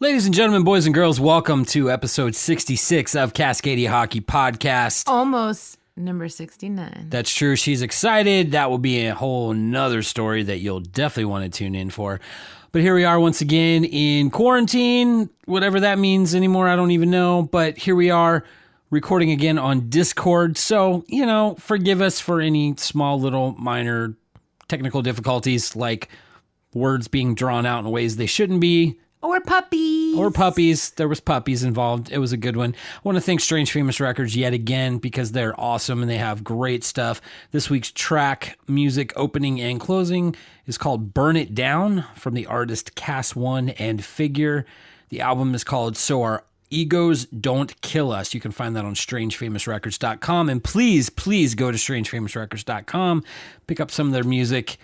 Ladies and gentlemen, boys and girls, welcome to episode 66 of Cascadia Hockey Podcast. Almost number 69. That's true. She's excited. That will be a whole nother story that you'll definitely want to tune in for. But here we are once again in quarantine, whatever that means anymore, I don't even know. But here we are recording again on Discord. So, forgive us for any small little minor technical difficulties like words being drawn out in ways they shouldn't be. Or puppies. There was puppies involved. It was a good one. I want to thank Strange Famous Records yet again because they're awesome and they have great stuff. This week's track, music, opening and closing is called Burn It Down from the artist Cass One and Figure. The album is called So Our Egos Don't Kill Us. You can find that on strangefamousrecords.com. And please go to strangefamousrecords.com. Pick up some of their music.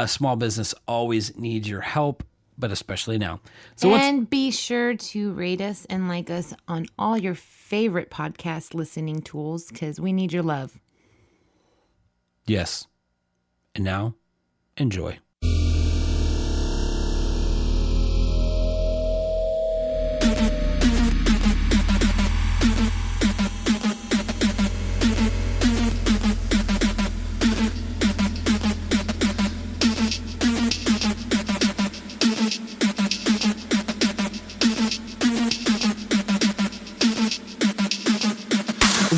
Small business always needs your help, but especially now. And be sure to rate us and like us on all your favorite podcast listening tools because we need your love. Yes. And now, enjoy.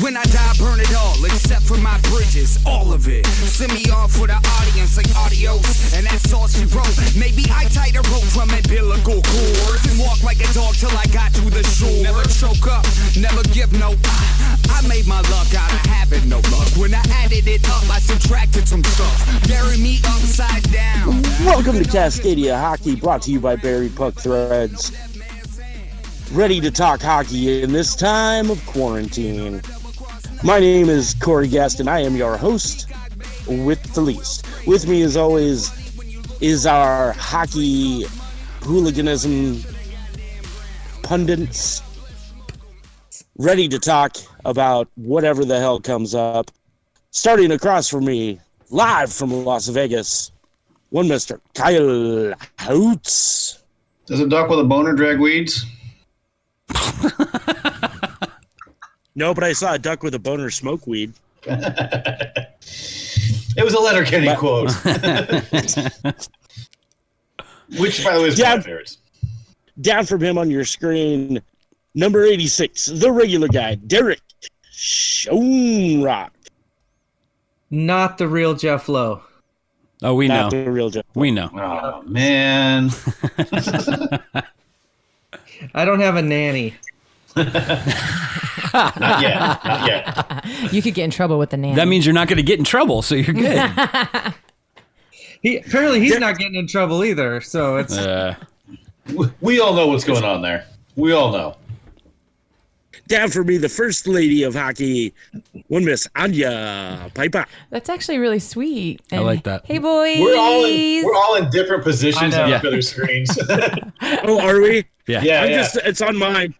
When I die, burn it all, except for my bridges, all of it. Send me off with an audience like adios, and that's all she wrote. Maybe I tied a rope from umbilical cord and walk like a dog till I got to the shore. Never choke up, never give no. I made my luck out of having no luck. When I added it up, I subtracted some stuff. Bury me upside down. Welcome to Cascadia Hockey, brought to you by Barry Puck Threads. Ready to talk hockey in this time of quarantine. My name is Corey Gaston. I am your host with the least. With me, as always, is our hockey hooliganism pundits, ready to talk about whatever the hell comes up. Starting across from me, live from Las Vegas, one Mr. Kyle Hoots. Does a duck with a boner drag weeds? No, but I saw a duck with a boner smoke weed. It was a Letterkenny quote. Which, by the way, is one of my favorites. Down from him on your screen, number 86, the regular guy, Derek Schoenrock. Not the real Jeff Lowe. Oh, we Not know. the real Jeff. We know. Oh, man. I don't have a nanny. Not yet. You could get in trouble with the nanny. That means you're not going to get in trouble, so you're good. Apparently he's not getting in trouble either, so it's... We all know what's going on there. We all know. Down for me, the first lady of hockey, one Miss Anya Piper. That's actually really sweet. I like that. Hey, boys. We're all in different positions on each other's screens. Oh, are we? Yeah. It's on mine.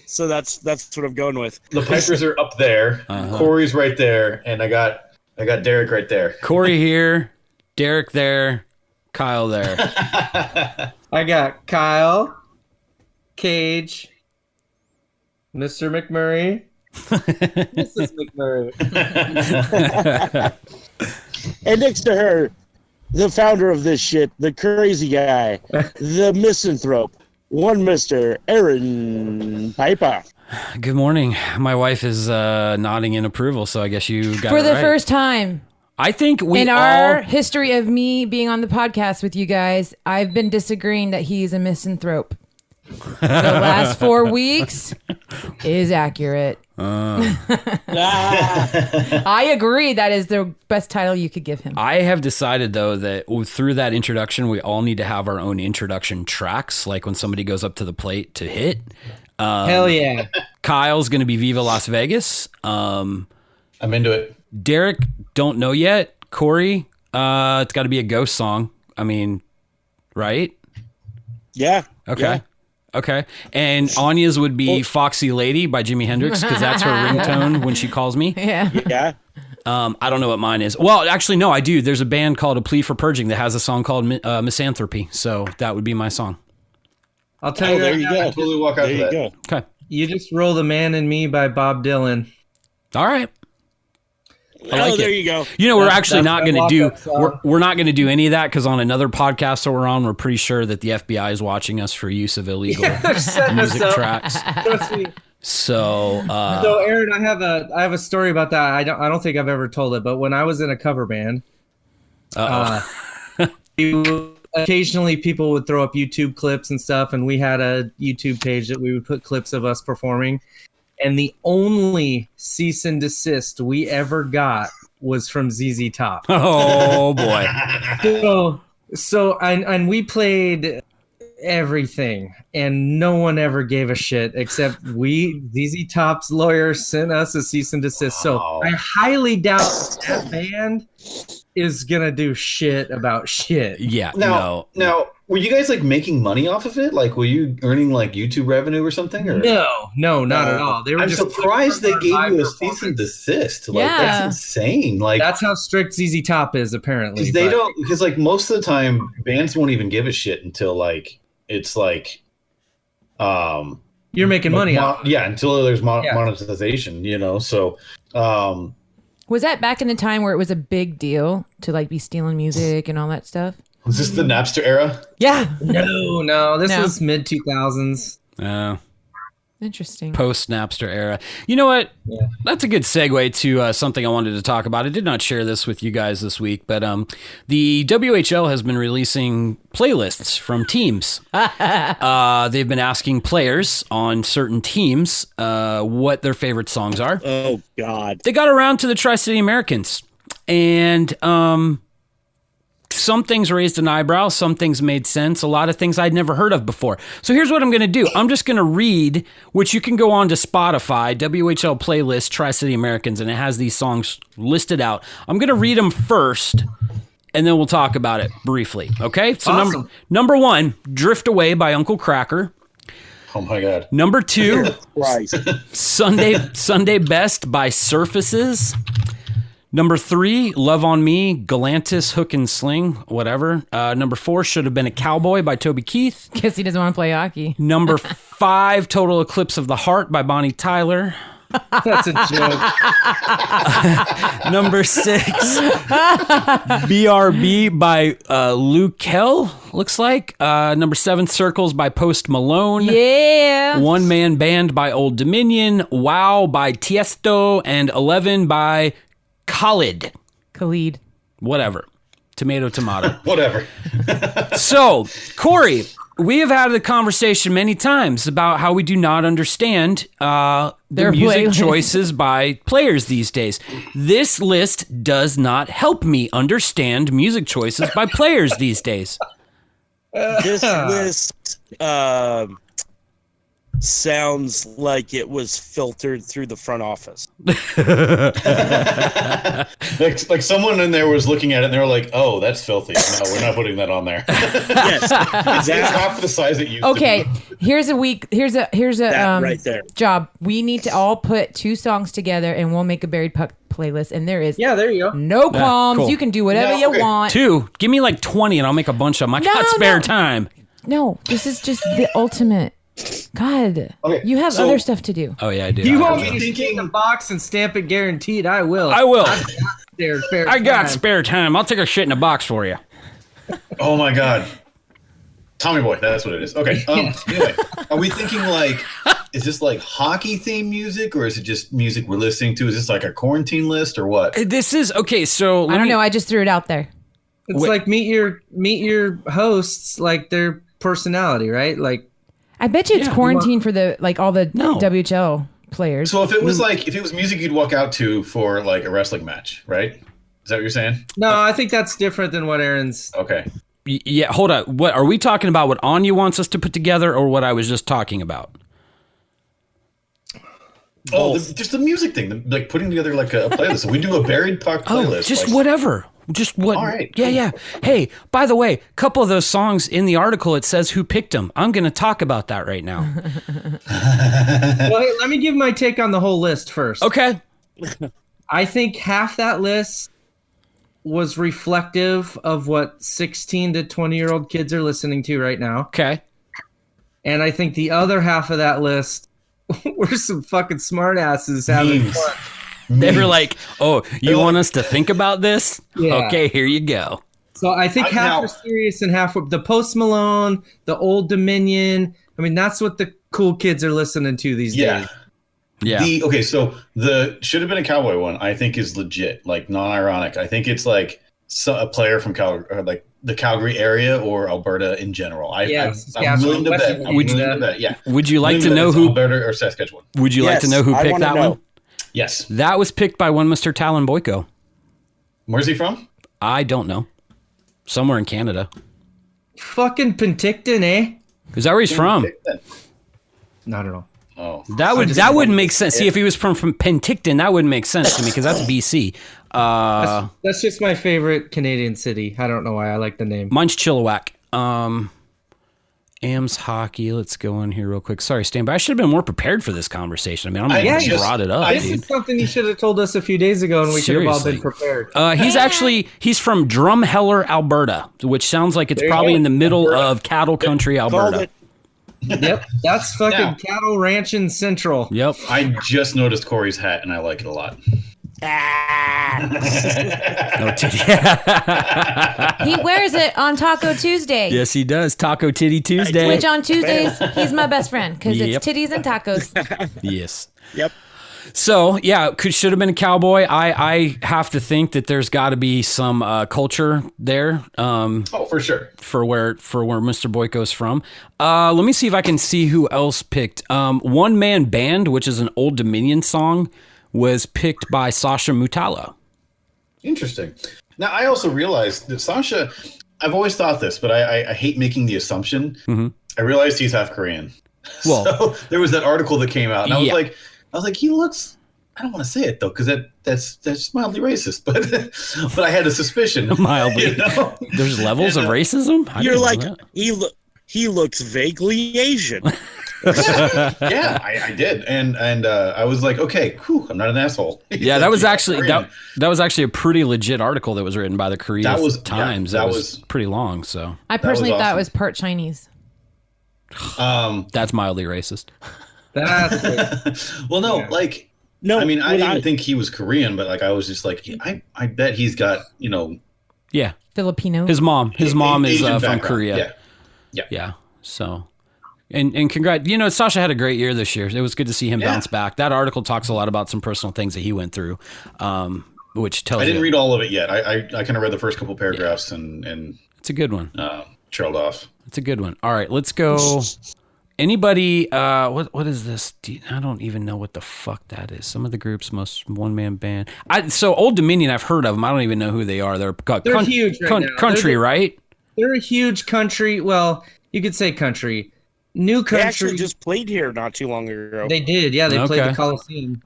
So that's what I'm going with. The Pipers are up there. Corey's right there, and I got Derek right there. Corey here, Derek there, Kyle there. I got Kyle, Cage, Mr. McMurray, Mrs. McMurray. And next to her, the founder of this shit, the crazy guy, the misanthrope, one Mr. Aaron Piper. Good morning. My wife is nodding in approval, so I guess you got For it the right. first time I think we in all... our history of me being on the podcast with you guys, I've been disagreeing that he's a misanthrope. The last 4 weeks is accurate. I agree. That is the best title you could give him. I have decided, though, that through that introduction, we all need to have our own introduction tracks, like when somebody goes up to the plate to hit. Hell yeah. Kyle's going to be Viva Las Vegas. I'm into it. Derek, don't know yet. Corey, it's got to be a ghost song. I mean, right? Yeah. Okay. Yeah. Okay. And Anya's would be Foxy Lady by Jimi Hendrix because that's her ringtone when she calls me. Yeah. Yeah. I don't know what mine is. Well, actually, no, I do. There's a band called A Plea for Purging that has a song called Misanthropy. So that would be my song. I'll tell you. there right you now, go. Totally walk out There to you that. go. Okay. You just roll The Man in Me by Bob Dylan. All right. I like there it. you go. You know, we're That's- actually that's not my going to do. walk-up song. We're not going to do any of that because on another podcast that we're on, we're pretty sure that the FBI is watching us for use of illegal They're setting us music up. tracks. Trust me. So, So Aaron, I have a story about that. I don't think I've ever told it, but when I was in a cover band, occasionally people would throw up YouTube clips and stuff, and we had a YouTube page that we would put clips of us performing. And the only cease and desist we ever got was from ZZ Top. oh boy. And we played everything, and no one ever gave a shit except ZZ Top's lawyer sent us a cease and desist. So I highly doubt that band is gonna do shit about shit. Yeah. Now, were you guys like making money off of it? Like, were you earning like YouTube revenue or something? Or? No, not at all. They were I'm just surprised they gave live you a cease and desist. Like, Yeah. that's insane. Like, That's how strict ZZ Top is, apparently. because they but- don't. Because like most of the time, bands won't even give a shit until like it's like, You're making money off. yeah, until there's Yeah. monetization. You know, so. Was that back in the time where it was a big deal to like be stealing music and all that stuff? Was this the Napster era? Yeah. No, this No. was mid 2000s. Interesting. Post Napster era. You know what? Yeah. That's a good segue to something I wanted to talk about. I did not share this with you guys this week, but the WHL has been releasing playlists from teams. They've been asking players on certain teams what their favorite songs are. Oh God. They got around to the Tri-City Americans, and some things raised an eyebrow, some things made sense, a lot of things I'd never heard of before. So here's what I'm going to do. I'm just going to read, which you can go on to Spotify, WHL playlist, Tri-City Americans, and it has these songs listed out. I'm going to read them first, and then we'll talk about it briefly, okay? So Awesome. number one, Drift Away by Uncle Cracker. Oh my god. Number two, Christ. Sunday Best by Surfaces. Number three, Love on Me, Galantis, Hook and Sling, whatever. Number four, Should Have Been a Cowboy by Toby Keith. Guess he doesn't want to play hockey. Number five, Total Eclipse of the Heart by Bonnie Tyler. That's a joke. Number six, BRB by Luke Kell, looks like. Number seven, Circles by Post Malone. Yeah. One Man Band by Old Dominion. Wow by Tiesto. And 11 by Khalid. Khalid. Whatever. Tomato. Whatever. So, Corey, we have had the conversation many times about how we do not understand the Their music playlist. choices by players these days. This list does not help me understand music choices by players these days. This list sounds like it was filtered through the front office. like someone in there was looking at it and they were like, "Oh, that's filthy. No, we're not putting that on there." Yes, It's half the size it used Okay, to be. here's a that right there. job. We need to all put two songs together and we'll make a Buried Puck playlist. And there is Yeah, there you go. no qualms. cool. You can do whatever No, you okay. want. Two, give me like 20 and I'll make a bunch of them. I got No, spare no. time. No, this is just the ultimate. God, Okay, you have so- other stuff to do. Oh, yeah, I do. You I want do. me to stick in a box and stamp it guaranteed? I will. I will. There, fair I got time. spare time. I'll take a shit in a box for you. Oh my god. Tommy Boy, that's what it is. Okay. Anyway, are we thinking like, is this like hockey themed music, or is it just music we're listening to? Is this like a quarantine list or what? This is okay. So I don't know. I just threw it out there. It's Wait. like meet your hosts, like their personality, right? Like I bet you it's Yeah. quarantine for the all the No. WHL players. So if it was music you'd walk out to for like a wrestling match, right? Is that what you're saying? no, I think that's different than what Aaron's. Okay. Yeah, hold on. What are we talking about? What Anya wants us to put together, or what I was just talking about? Oh, just the music thing, like putting together like a playlist. If we do a Buried Puck playlist. Oh, just like, whatever. Just what? All right. Yeah. Hey, by the way, a couple of those songs in the article, it says who picked them. I'm going to talk about that right now. Well, hey, let me give my take on the whole list first. Okay. I think half that list was reflective of what 16 to 20-year-old kids are listening to right now. Okay. And I think the other half of that list were some fucking smartasses having Memes. fun. They were like, "Oh, you want us to think about this? Yeah. Okay, here you go." So I think half now- were serious and half were the Post Malone, the Old Dominion. I mean, that's what the cool kids are listening to these days. Yeah. Okay, so the should have been a Cowboy one, I think, is legit, like non-ironic. I think it's like a player from like the Calgary area or Alberta in general. I'm willing to bet. I'm willing to bet. Yeah. Would you like Willing to know it's who? Alberta or Saskatchewan? Would you like to know who I picked wanna that know. one? Yes. That was picked by one Mr. Talon Boyko. Where's he from? I don't know. Somewhere in Canada. Fucking Penticton, eh? Is that where he's from? I don't know. Oh, That wouldn't make sense. See, if he was from Penticton, that wouldn't make sense to me because that's BC. That's just my favorite Canadian city. I don't know why I like the name. Mine's Chilliwack. Ams hockey. Let's go in here real quick. Sorry, Stan, but I should have been more prepared for this conversation. I mean, I'm the one who brought it up. This is something you should have told us a few days ago, and we could have all been prepared. He's from Drumheller, Alberta, which sounds like it's probably in the middle of cattle country, Alberta. Yep, that's fucking cattle ranching central. Yep. I just noticed Corey's hat, and I like it a lot. No titty. He wears it on Taco Tuesday. Yes, he does. Taco Titty Tuesday. Which on Tuesdays, he's my best friend because Yep. it's titties and tacos. Yes. Yep. So yeah, should have been a cowboy. I have to think that there's got to be some culture there. Oh, for sure. For where Mr. Boyko's from. Let me see if I can see who else picked. One Man Band, which is an Old Dominion song, was picked by Sasha Mutala. Interesting. Now, I also realized that Sasha, I've always thought this, but I hate making the assumption. Mm-hmm. I realized he's half Korean. Well, so there was that article that came out, and yeah. I was like, he looks. I don't want to say it though, because that's mildly racist, but I had a suspicion. Mildly. You know? There's levels of racism. You're like he looks vaguely Asian. Yeah, I did, and I was like, okay, whew, I'm not an asshole. Yeah, that was actually that was actually a pretty legit article that was written by the Korea Times. that that was was pretty long. So I personally awesome. thought it was part Chinese. that's mildly racist. Well, no, Yeah. like, No, I mean, I when didn't think he was Korean, but like, I was just like, I bet he's got, Yeah, Filipino. his mom is Asian from background. Korea. Yeah. So, and congrats. Sasha had a great year this year. It was good to see him bounce back. That article talks a lot about some personal things that he went through, which tells I you. didn't read all of it yet. I kind of read the first couple paragraphs and It's a good one. trailed off. It's a good one. All right, let's go. Anybody? What is this? I don't even know what the fuck that is. Some of the group's most one-man band. So Old Dominion, I've heard of them. I don't even know who they are. They're huge right now. Country, right? They're a huge country. Well, you could say country. New They country. actually just played here not too long ago. They did. Yeah, they played Okay. the Coliseum.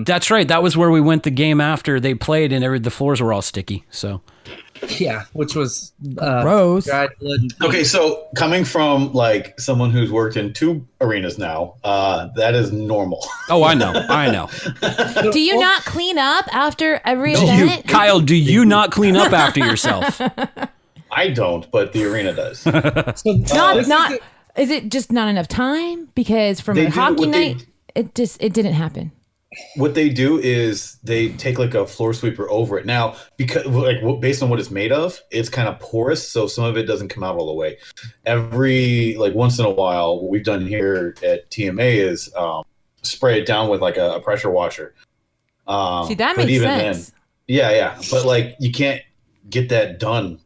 That's right. That was where we went the game after they played, and the floors were all sticky. So Yeah, which was Gross. dried blood and Okay, so coming from like someone who's worked in 2 arenas now, that is normal. oh, I know. Do you not clean up after every Do event? Kyle, do you not clean up after yourself? I don't, but the arena does. Not. Is it just not enough time? Because from They a do hockey what they- night, it didn't happen. What they do is they take like a floor sweeper over it. Now, because based on what it's made of, it's kind of porous, so some of it doesn't come out all the way. Every once in a while, what we've done here at TMA is spray it down with like a pressure washer. See, that but makes even sense. then, but you can't get that done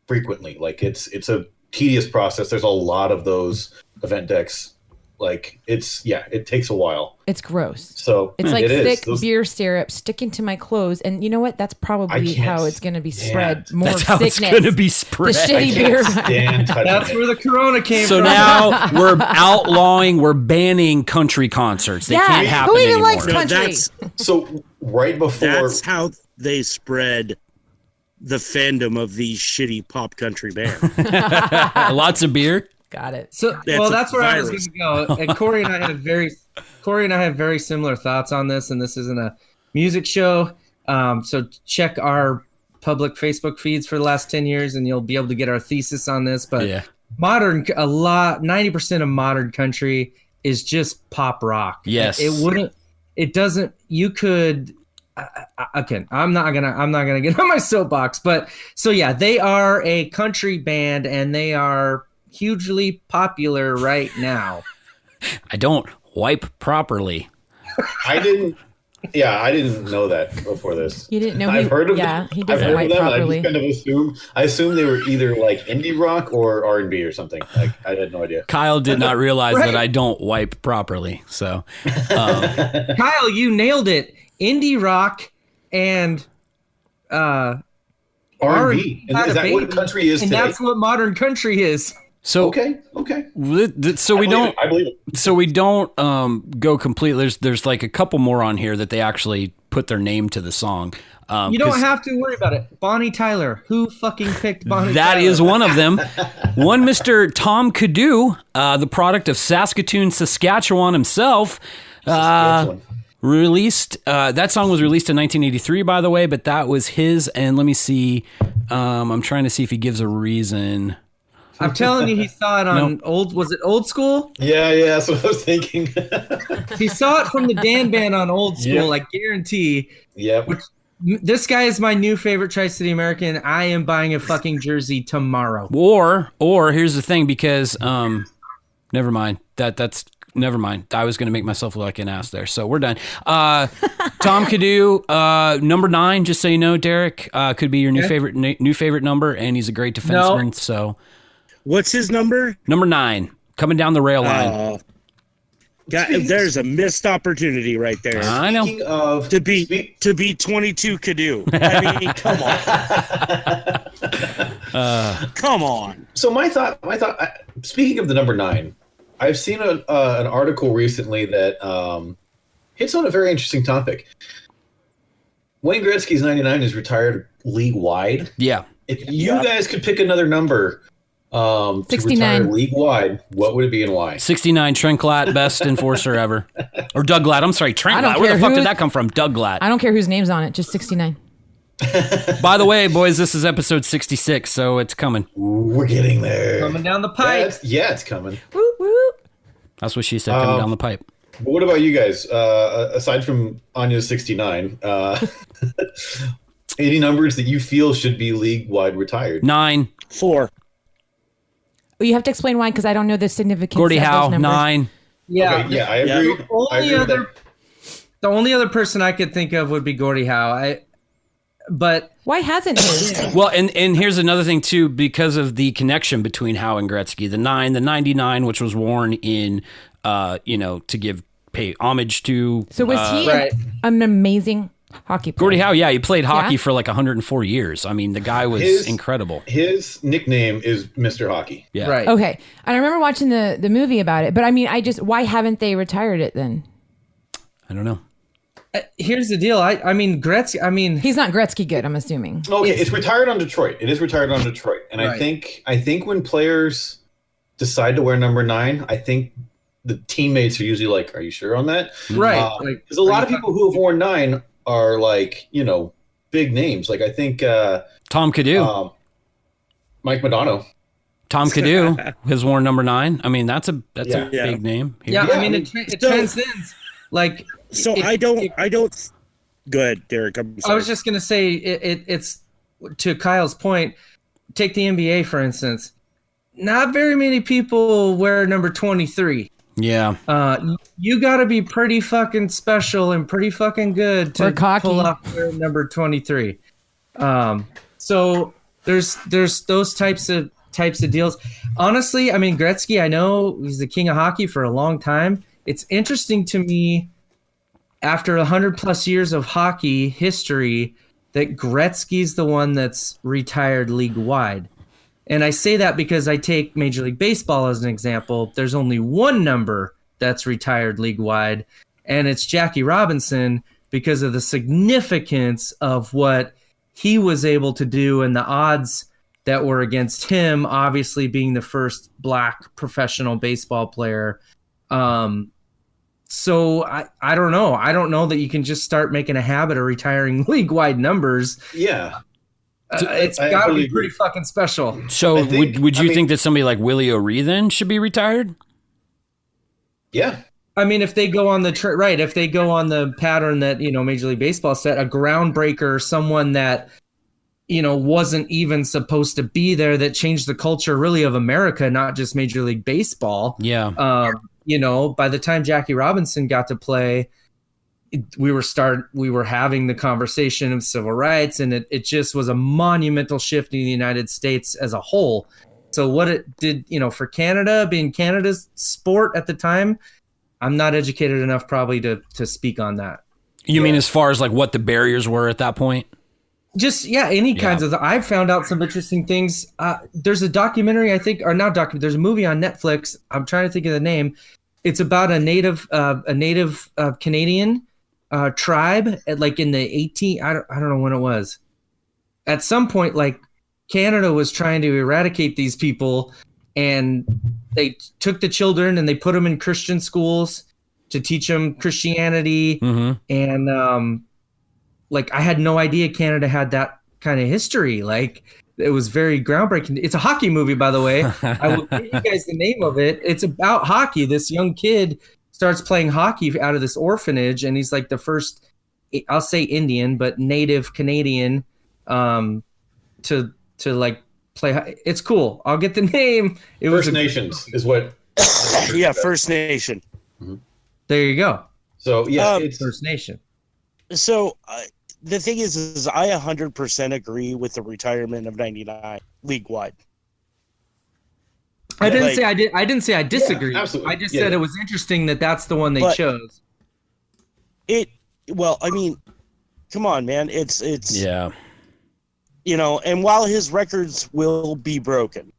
frequently. Like it's a tedious process. There's a lot of those event decks. It takes a while. It's gross. So It's like it is. thick Those- beer syrup sticking to my clothes, and you know what? That's probably can't how it's going to be spread. stand. More That's how sickness. it's going to be The spread. shitty beer. Stand touching That's it. where the Corona came So from. now we're banning country concerts. They Yeah, can't who happen even anymore. likes country? That's So right before that's how they spread the fandom of these shitty pop country bands. Lots of beer. Got it. So that's where I was virus. going to go. And Corey and I have very similar thoughts on this. And this isn't a music show, so check our public Facebook feeds for the last 10 years, and you'll be able to get our thesis on this. But Yeah. 90% of modern country is just pop rock. Yes. You could, again, I'm not gonna get on my soapbox, but so yeah, they are a country band and they are hugely popular right now. I don't wipe properly. I didn't know that before this. You didn't know? I've heard of yeah, them. he I've doesn't heard wipe of them. properly. I just kind of assumed they were either like indie rock or R&B or something. Like I had no idea. Kyle did not realize Right. that I don't wipe properly. So, Kyle, you nailed it. Indie rock and R&B. R&B Is that what country is and today? that's what modern country is. so Okay. So we don't. I believe it. So we don't go completely. There's like a couple more on here that they actually put their name to the song. You don't have to worry about it. Bonnie Tyler. Who fucking picked Bonnie That Tyler? is one of them. One Mr. Tom Cadu, the product of Saskatoon, Saskatchewan himself, Saskatchewan. released. That song was released in 1983, by the way, but that was his. And let me see. I'm trying to see if he gives a reason. I'm telling you, he saw it on Old School? Yeah, that's what I was thinking. He saw it from the Dan Band on Old School, Yep. I guarantee. Yep. This guy is my new favorite Tri-City American. I am buying a fucking jersey tomorrow. Or here's the thing, because never mind. That's never mind. I was going to make myself look like an ass there. So we're done. Tom Cadu, number 9, just so you know, Derek, could be your new favorite number, and he's a great defenseman. No. So What's his number? number 9, coming down the rail line. There's a missed opportunity right there. I know. Speaking of To be 22 Cadu. I mean, come on. Come on. So my thought. Speaking of the number 9, I've seen an article recently that hits on a very interesting topic. Wayne Gretzky's 99 is retired league wide. Yeah. If you guys could pick another number to 69. retire league wide, what would it be and why? 69, Trent Glatt, best enforcer ever. Or Doug Glatt. I'm sorry, Trent I don't Glatt. Where the care fuck who- did that come from? Doug Glatt. I don't care whose name's on it, just 69. By the way, boys, this is episode 66, so it's coming. We're getting there. Coming down the pipe. It's coming. Woo, woo. That's what she said, coming down the pipe. But what about you guys? Aside from Anya's 69, any numbers that you feel should be league wide retired? 9, 4. Well, you have to explain why, because I don't know the significance Gordie of Howe, those numbers. 9. Yeah. Okay, yeah, I agree. The only other person I could think of would be Gordie Howe. But Why hasn't he? Well, and here's another thing, too, because of the connection between Howe and Gretzky. The 9, the 99, which was worn in, to pay homage to. So was he Right. an amazing hockey player? Gordie Howe, yeah, he played hockey Yeah? for like 104 years. I mean, the guy was incredible. His nickname is Mr. Hockey. Yeah. right. Okay. And I remember watching the movie about it, but I mean, why haven't they retired it then? I don't know. Here's the deal. I mean, Gretzky. I mean, He's not Gretzky good, I'm assuming. Okay, it's retired on Detroit. It is retired on Detroit, and Right. I think when players decide to wear number 9, I think the teammates are usually like, "Are you sure on that?" right. Because a lot of people who have worn 9 are like, big names. Like I think Tom Cadu. Mike Madonna. Tom Cadu has worn number 9. I mean, that's a Yeah. big name. Yeah, Yeah, I mean, I it so- transcends. Like, So if- I don't. Go ahead, Derek. I'm I sorry. was just gonna say it's to Kyle's point. Take the NBA for instance. Not very many people wear number 23. Yeah. You got to be pretty fucking special and pretty fucking good to Or cocky. pull off wear number 23. So there's those types of deals. Honestly, I mean Gretzky. I know he's the king of hockey for a long time. It's interesting to me after 100+ years of hockey history that Gretzky's the one that's retired league wide. And I say that because I take Major League Baseball as an example. There's only one number that's retired league wide, and it's Jackie Robinson because of the significance of what he was able to do and the odds that were against him, obviously being the first black professional baseball player. So I don't know. I don't know that you can just start making a habit of retiring league-wide numbers. Yeah. It's I got to totally be pretty agree. fucking special. So I think- would you I mean- think that somebody like Willie O'Ree then should be retired? Yeah. I mean, if they go on the right, if they go on the pattern that Major League Baseball set, a groundbreaker, someone that wasn't even supposed to be there, that changed the culture really of America, not just Major League Baseball. Yeah. By the time Jackie Robinson got to play, we were having the conversation of civil rights, and it just was a monumental shift in the United States as a whole. So what it did, for Canada, being Canada's sport at the time, I'm not educated enough probably to speak on that. You mean as far as like what the barriers were at that point? Just any kinds of. I've found out some interesting things. There's a documentary, I think, or not documentary. There's a movie on Netflix. I'm trying to think of the name. It's about a native Canadian tribe at like in the I don't know when it was. At some point, like Canada was trying to eradicate these people, and they took the children and they put them in Christian schools to teach them Christianity. Mm-hmm. And like I had no idea Canada had that kind of history. Like it was very groundbreaking. It's a hockey movie, by the way. I will give you guys the name of it. It's about hockey. This young kid starts playing hockey out of this orphanage, and he's like the first, I'll say Indian, but native Canadian to like play. It's cool. I'll get the name. It First was Nations is what. Yeah, First Nation. There you go. So yeah, it's First Nation. So the thing is I 100% agree with the retirement of 99 league wide. I didn't like- say I didn't say I disagree. absolutely. I just Yeah. said it was interesting that that's the one they But- chose. Well, I mean, come on, man. It's Yeah. And while his records will be broken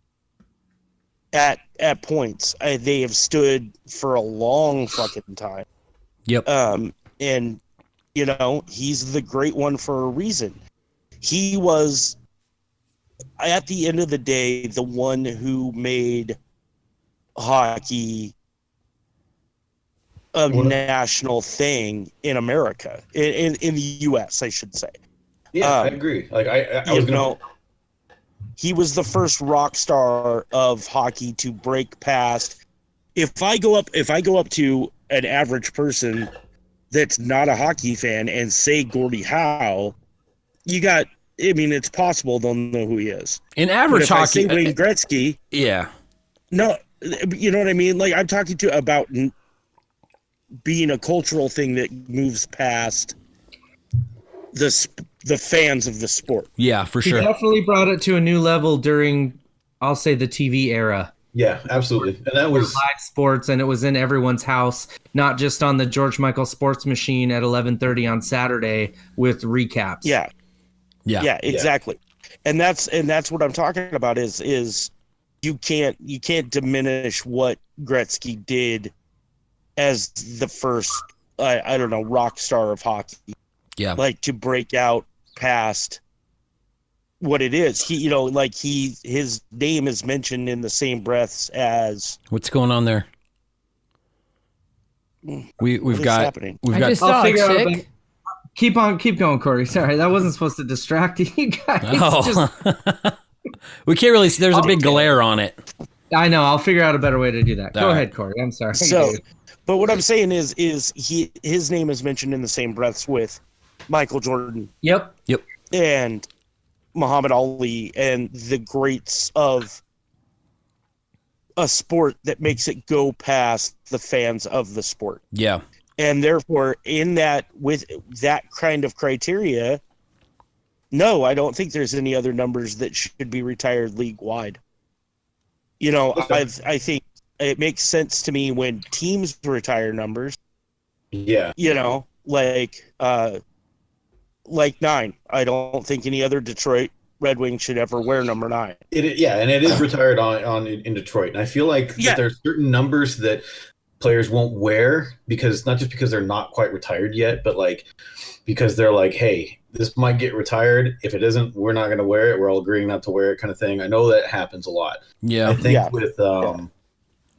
at points, they have stood for a long fucking time. Yep. And he's the great one for a reason. He was, at the end of the day, the one who made hockey a national thing in America, in the U.S., I should say. I agree. Like I was gonna. He was the first rock star of hockey to break past. If I go up to an average person that's not a hockey fan and say Gordie Howe, it's possible they'll know who he is. In But average if I hockey, say Wayne Gretzky, yeah. no, you know what I mean? Like I'm talking about being a cultural thing that moves past the fans of the sport. Yeah, for He sure. definitely brought it to a new level during, I'll say, the TV era. Yeah, absolutely. And that was Live sports, and it was in everyone's house, not just on the George Michael Sports Machine at 11:30 on Saturday with recaps. Yeah. Yeah, exactly. And that's what I'm talking about is you can't diminish what Gretzky did as the first I don't know, rock star of hockey. Yeah. Like to break out past what it is. His name is mentioned in the same breaths as What's going on there? We've what is got happening? we've I got just saw a figure out chick. the- Keep going, Corey. Sorry, that wasn't supposed to distract you guys. Oh. We can't really see. There's a big glare on it. I know. I'll figure out a better way to do that. Go All right. ahead, Corey. I'm sorry. So, but what I'm saying is his name is mentioned in the same breaths with Michael Jordan Yep. and Muhammad Ali and the greats of a sport that makes it go past the fans of the sport. Yeah. And therefore, with that kind of criteria, no, I don't think there's any other numbers that should be retired league wide. Okay. I think it makes sense to me when teams retire numbers. yeah. Like 9. I don't think any other Detroit Red Wings should ever wear number 9. And it is retired on in Detroit. And I feel like that there's certain numbers that players won't wear because not just because they're not quite retired yet, but like because they're like, hey, this might get retired. If it isn't, we're not going to wear it. We're all agreeing not to wear it, kind of thing. I know that happens a lot. Yeah. I think with who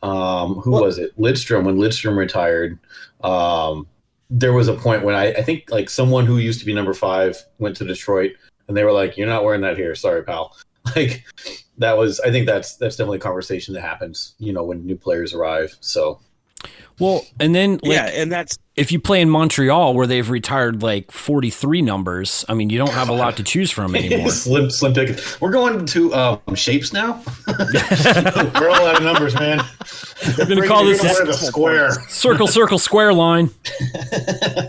was it? Lidstrom. When Lidstrom retired, there was a point when I think like someone who used to be number 5 went to Detroit. I and they were like, "You're not wearing that here. Sorry, pal." Like I think that's definitely a conversation that happens, when new players arrive. So. Well, and then and that's if you play in Montreal where they've retired like 43 numbers, I mean, you don't have a lot to choose from anymore. slim ticket. We're going to shapes now. We're all out of numbers, man. We're going to call this a square. Circle, square line.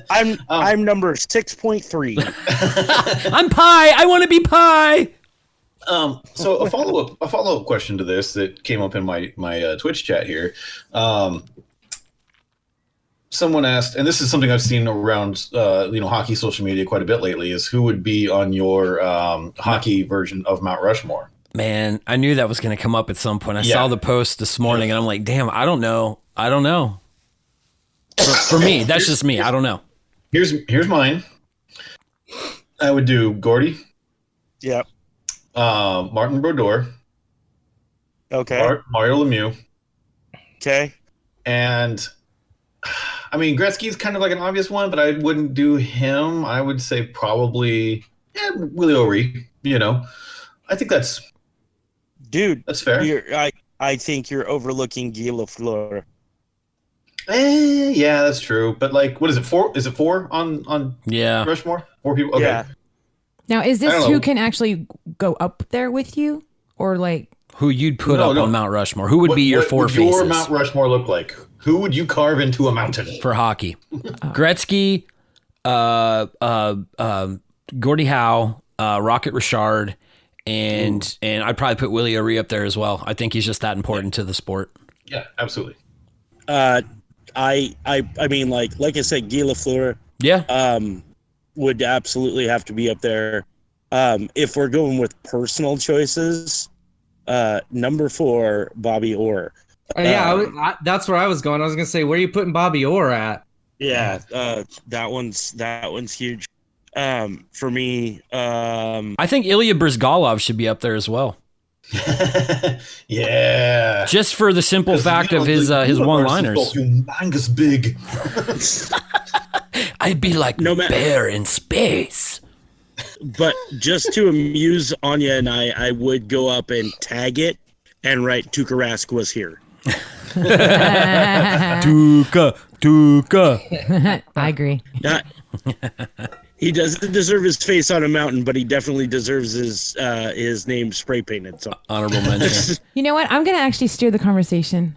I'm number 6.3. I'm pie. I want to be pie. So a follow-up question to this that came up in my Twitch chat here. Someone asked, and this is something I've seen around, hockey social media quite a bit lately, is who would be on your hockey version of Mount Rushmore? Man, I knew that was going to come up at some point. I saw the post this morning, and I'm like, damn, I don't know. For me, that's just me. I don't know. Here's mine. I would do Gordy. Yep. Martin Brodeur. Okay. Mario Lemieux. Okay. And I mean, Gretzky's kind of like an obvious one, but I wouldn't do him. I would say probably Willie O'Ree. I think that's fair. I think you're overlooking Guy Lafleur. Yeah, that's true. But like, what is it? 4? Is it 4 on Rushmore? 4 people. Okay. Yeah. Now, is this who can actually go up there with you, or like who you'd put up on Mount Rushmore? Who would be your four faces? What would your Mount Rushmore look like? Who would you carve into a mountain for hockey? Gretzky, Gordie Howe, Rocket Richard, and I'd probably put Willie O'Ree up there as well. I think he's just that important to the sport. Yeah, absolutely. I mean, like I said, Guy Lafleur. Yeah. Would absolutely have to be up there. If we're going with personal choices, number 4, Bobby Orr. That's where I was going. I was going to say, where are you putting Bobby Orr at? Yeah, that one's huge. For me, I think Ilya Bryzgalov should be up there as well. Yeah, just for the simple fact of his one-liners. Humongous big. I'd be like bear in space. But just to amuse Anya and I would go up and tag it and write Tuukka Rask was here. Tuukka. I agree. He doesn't deserve his face on a mountain, but he definitely deserves his name spray painted. So honorable mention. You know what? I'm going to actually steer the conversation.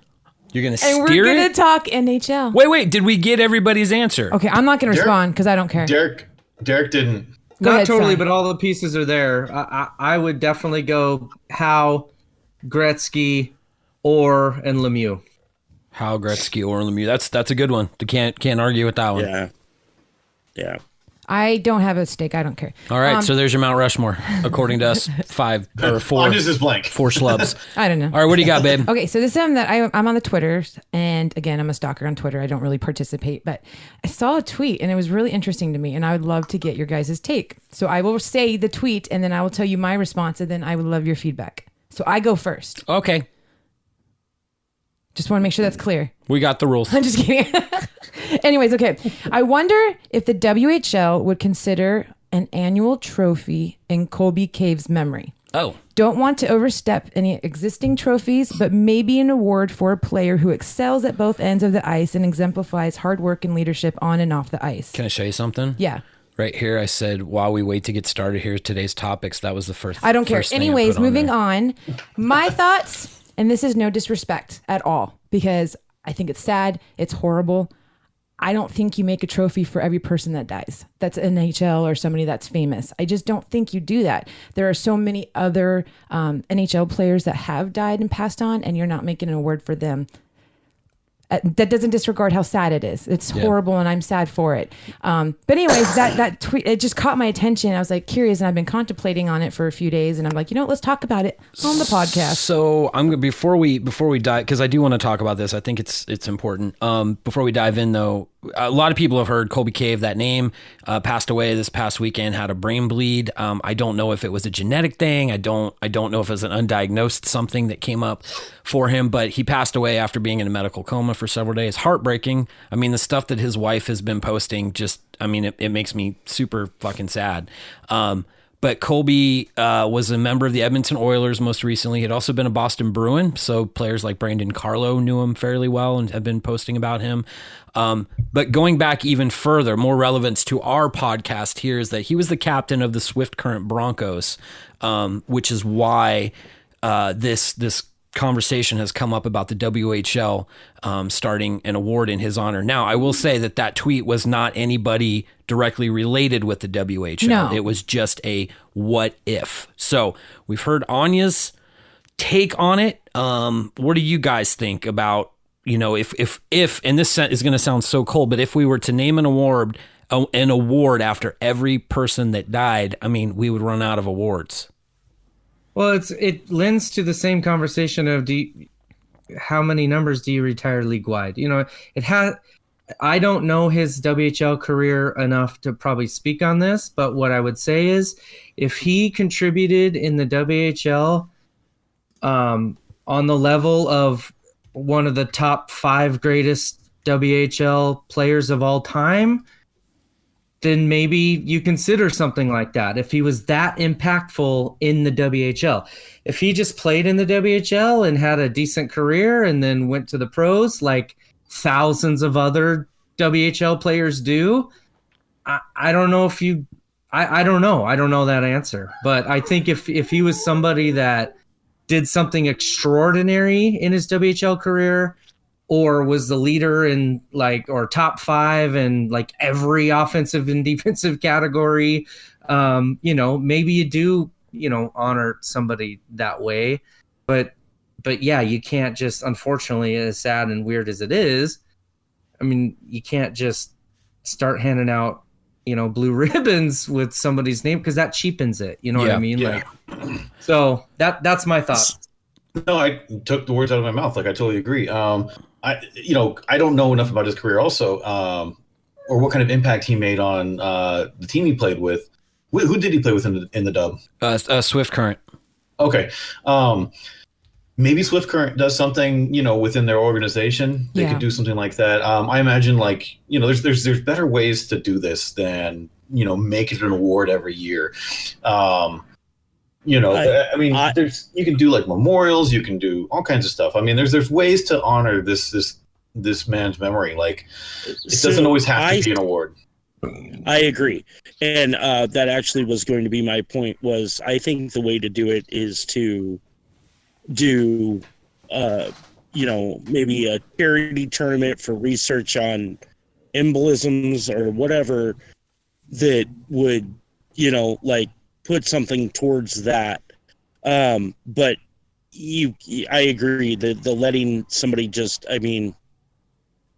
You're going to and steer we're going to talk NHL. Wait. Did we get everybody's answer? Okay, I'm not going to respond because I don't care. Derek didn't. Not totally, but all the pieces are there. I would definitely go Howe, Gretzky, Orr, and Lemieux. Howe, Gretzky, Orr, and Lemieux. That's a good one. Can't argue with that one. Yeah. I don't have a stake. I don't care. All right, so there's your Mount Rushmore, according to us. 5 or 4. Mine is just blank. 4 schlubs. I don't know. All right, what do you got, babe? Okay, so this is something that I'm on the Twitters, and again, I'm a stalker on Twitter. I don't really participate, but I saw a tweet, and it was really interesting to me, and I would love to get your guys' take. So I will say the tweet, and then I will tell you my response, and then I would love your feedback. So I go first. Okay. Just want to make sure that's clear. We got the rules. I'm just kidding. Anyways, okay. I wonder if the WHL would consider an annual trophy in Colby Cave's memory. Oh. Don't want to overstep any existing trophies, but maybe an award for a player who excels at both ends of the ice and exemplifies hard work and leadership on and off the ice. Can I show you something? Yeah. Right here, I said, while we wait to get started, here's today's topics. That was the first. I don't care. Anyways, moving there. on. My thoughts, and this is no disrespect at all, because I think it's sad. It's horrible. I don't think you make a trophy for every person that dies. That's NHL or somebody that's famous. I just don't think you do that. There are so many other NHL players that have died and passed on, and you're not making an award for them. That doesn't disregard how sad it is. It's horrible, and I'm sad for it. But anyways, that tweet, it just caught my attention. I was like curious, and I've been contemplating on it for a few days, and I'm like, let's talk about it on the podcast. So I'm gonna before we dive, because I do want to talk about this. I think it's important. Before we dive in, though, a lot of people have heard Colby Cave. That name passed away this past weekend. Had a brain bleed. I don't know if it was a genetic thing. I don't know if it was an undiagnosed something that came up for him. But he passed away after being in a medical coma for several days. Heartbreaking. I mean, the stuff that his wife has been posting, it makes me super fucking sad. But But Colby was a member of the Edmonton Oilers most recently. He had also been a Boston Bruin, so players like Brandon Carlo knew him fairly well and have been posting about him. But going back even further, more relevance to our podcast here is that he was the captain of the Swift Current Broncos, which is why this conversation has come up about the WHL starting an award in his honor. Now, I will say that tweet was not anybody directly related with the WHL. No. It was just a what if. So we've heard Anya's take on it. What do you guys think about, if and this is going to sound so cold, but if we were to name an award after every person that died, I mean, we would run out of awards. Well, it lends to the same conversation of how many numbers do you retire league wide? I don't know his WHL career enough to probably speak on this, but what I would say is if he contributed in the WHL on the level of one of the top 5 greatest WHL players of all time, then maybe you consider something like that. If he was that impactful in the WHL, if he just played in the WHL and had a decent career and then went to the pros like thousands of other WHL players do, I don't know if you, I don't know. I don't know that answer, but I think if he was somebody that did something extraordinary in his WHL career, or was the leader in or top 5 in every offensive and defensive category, maybe you do, honor somebody that way. But yeah, you can't just, unfortunately, as sad and weird as it is, I mean, you can't just start handing out, blue ribbons with somebody's name, because that cheapens it. You know what I mean? Yeah. So that's my thought. No, I took the words out of my mouth. I totally agree. I don't know enough about his career also, or what kind of impact he made on the team he played with. Who did he play with in the dub? Swift Current. Okay. Maybe Swift Current does something, within their organization. They could do something like that. I imagine there's better ways to do this than, make it an award every year. You can do memorials, you can do all kinds of stuff. I mean, there's ways to honor this man's memory. It doesn't always have to be an award. I agree. And that actually was going to be my point, was I think the way to do it is to do, maybe a charity tournament for research on embolisms or whatever that would, put something towards that. But I agree that the letting somebody just,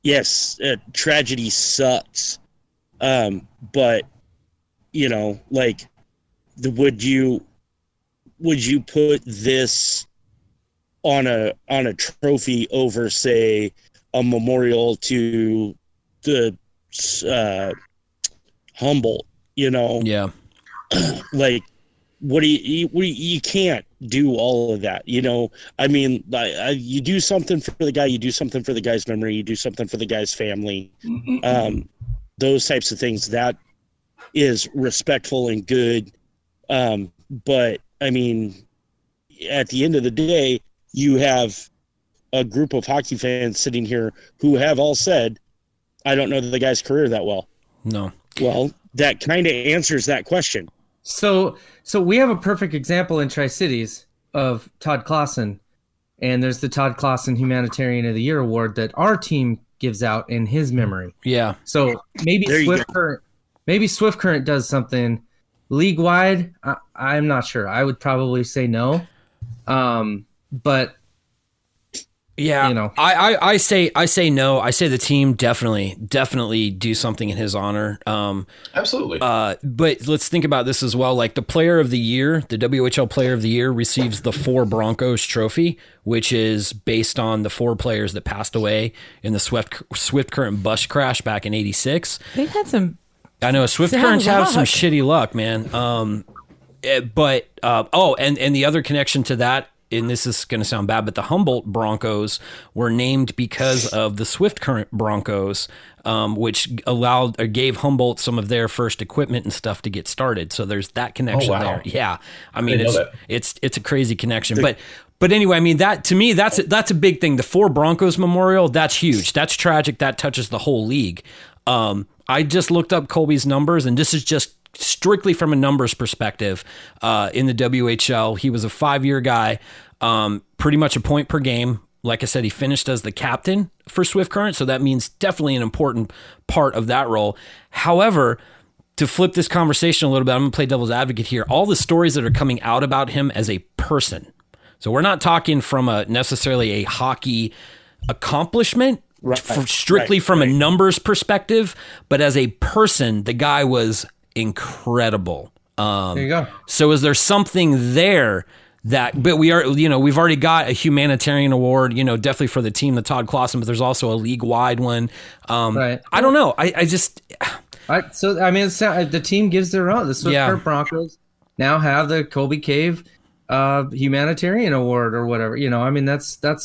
yes, tragedy sucks. But would you put this on a trophy over, say, a memorial to the Humboldt, Yeah. What do you can't do all of that, you do something for the guy, you do something for the guy's memory, you do something for the guy's family, those types of things, that is respectful and good. But at the end of the day, you have a group of hockey fans sitting here who have all said, I don't know the guy's career that well. No. Well, that kind of answers that question. So we have a perfect example in Tri-Cities of Todd Clausen, and there's the Todd Clausen Humanitarian of the Year award that our team gives out in his memory. Yeah. So maybe Swift Current does something league wide. I'm not sure. I would probably say no. But yeah, I say no. I say the team definitely do something in his honor. Absolutely. But let's think about this as well. The player of the year, the WHL player of the year, receives the 4 Broncos trophy, which is based on the 4 players that passed away in the Swift Current bus crash back in '86. They've had some. I know Swift Currents have some shitty luck, man. And the other connection to that and this is going to sound bad, but the Humboldt Broncos were named because of the Swift Current Broncos, which allowed or gave Humboldt some of their first equipment and stuff to get started. So there's that connection there. Yeah, I mean it's a crazy connection, but anyway, I mean that to me that's a big thing. The 4 Broncos memorial, that's huge. That's tragic. That touches the whole league. I just looked up Colby's numbers, and this is just strictly from a numbers perspective. In the WHL, he was a 5-year guy, pretty much a point per game. Like I said, he finished as the captain for Swift Current, so that means definitely an important part of that role. However, to flip this conversation a little bit, I'm going to play devil's advocate here. All the stories that are coming out about him as a person. So we're not talking from necessarily a hockey accomplishment, strictly from a numbers perspective, but as a person, the guy was incredible. There you go. So is there something there but we've already got a humanitarian award, definitely for the team, the Todd Clausen, but there's also a league-wide one. Right. I don't know. I just... So, I mean, the team gives their own. The Swift Current Broncos now have the Colby Cave humanitarian award or whatever. I mean, that's kind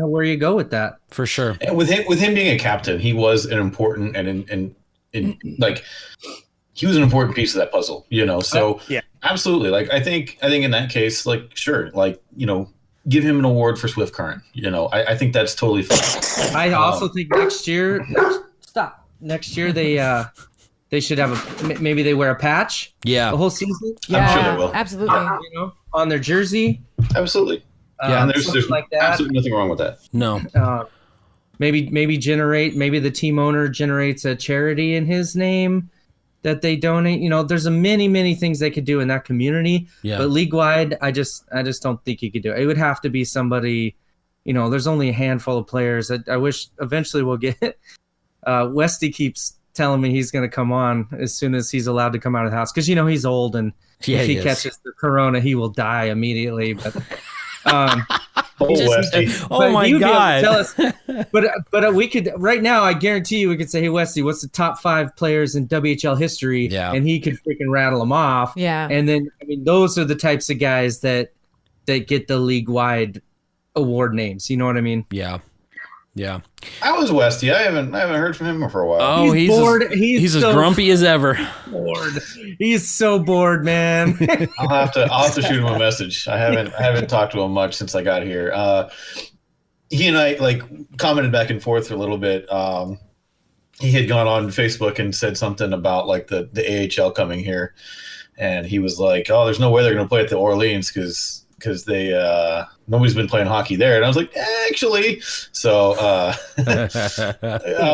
of where you go with that. For sure. And with him being a captain, he was an important and like he was an important piece of that puzzle, So absolutely. Like I think in that case, like sure, like give him an award for Swift Current. I think that's totally fine. I also think next year they should have maybe they wear a patch. Yeah. The whole season. Yeah, I'm sure they will. Absolutely. On their jersey. Absolutely. And there's like that. absolutely nothing wrong with that. No. Maybe the team owner generates a charity in his name that they donate. There's many things they could do in that community. Yeah. But league wide, I just don't think you could do it. It would have to be somebody. There's only a handful of players. I wish eventually we'll get. Westy keeps telling me he's going to come on as soon as he's allowed to come out of the house because he's old and if he catches the corona, he will die immediately. But. Westy. Oh my God! Tell us, but we could right now. I guarantee you, we could say, "Hey, Westy, what's the top 5 players in WHL history?" Yeah. And he could freaking rattle them off. Yeah. And then, I mean, those are the types of guys that get the league wide award names. You know what I mean? Yeah. Yeah. How is Westy? I haven't heard from him for a while. Oh, he's bored. He's as grumpy as ever. Bored. He's so bored, man. I'll have to shoot him a message. I haven't talked to him much since I got here. He and I like commented back and forth for a little bit. He had gone on Facebook and said something about like the AHL coming here, and he was like, "Oh, there's no way they're going to play at the Orleans because they nobody's been playing hockey there." And I was like, actually. So I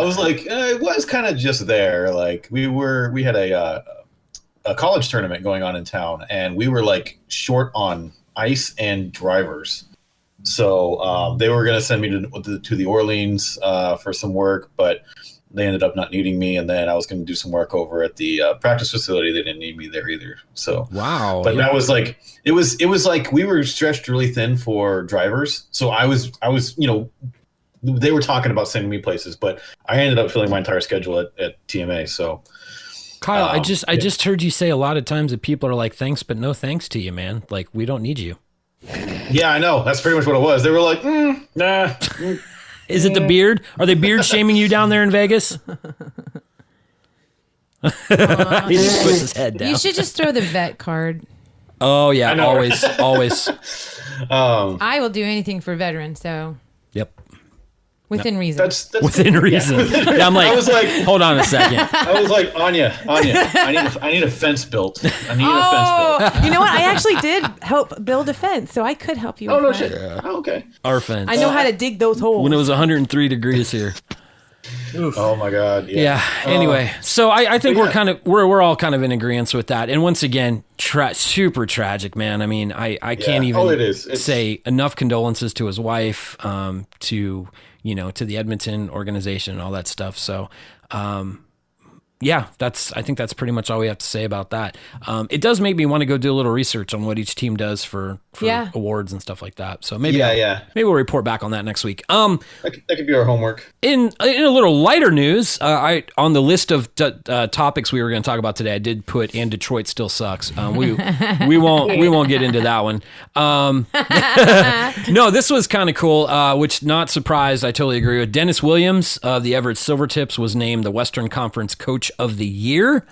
was like, it was kind of just there. Like we had a college tournament going on in town, and we were like short on ice and drivers. So they were going to send me to the Orleans for some work, but they ended up not needing me, and then I was going to do some work over at the practice facility. They didn't need me there either. So wow. But that was like it was like we were stretched really thin for drivers. So I was they were talking about sending me places, but I ended up filling my entire schedule at TMA. So Kyle, I just heard you say a lot of times that people are like, "Thanks, but no thanks to you, man. Like we don't need you." Yeah, I know. That's pretty much what it was. They were like, nah. Is it the beard? Are they beard shaming you down there in Vegas? He just puts his head down. You should just throw the vet card. Oh yeah, always. I will do anything for veterans, so Yep. within reason. That's Within reason. Yeah, I'm like, I was like, hold on a second. I was like, Anya, I need a fence built. I need a fence built. You know what? I actually did help build a fence, so I could help you. Oh no with shit. that. Oh, okay. Our fence. I know how to dig those holes. When it was 103 degrees here. Oh my God. Yeah. Anyway, so I think we're all kind of in agreement with that. And once again, super tragic, man. I mean, I can't even say enough condolences to his wife, to the Edmonton organization and all that stuff. So, yeah, I think that's pretty much all we have to say about that. It does make me want to go do a little research on what each team does for awards and stuff like that. So maybe maybe we'll report back on that next week. That could be our homework. In a little lighter news, on the list of topics we were going to talk about today, I did put "and Detroit still sucks." We won't get into that one. No, this was kind of cool. Which, not surprised, I totally agree with. Dennis Williams of the Everett Silvertips was named the Western Conference Coach of the Year.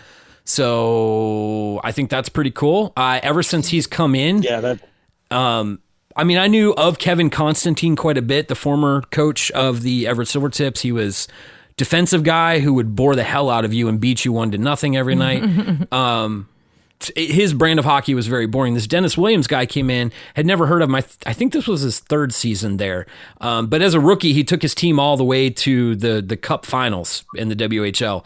So I think that's pretty cool. Ever since he's come in, I mean, I knew of Kevin Constantine quite a bit, the former coach of the Everett Silvertips. He was defensive guy who would bore the hell out of you and beat you 1-0 every night. His brand of hockey was very boring. This Dennis Williams guy came in, had never heard of him. I think this was his third season there. But as a rookie, he took his team all the way to the Cup finals in the WHL.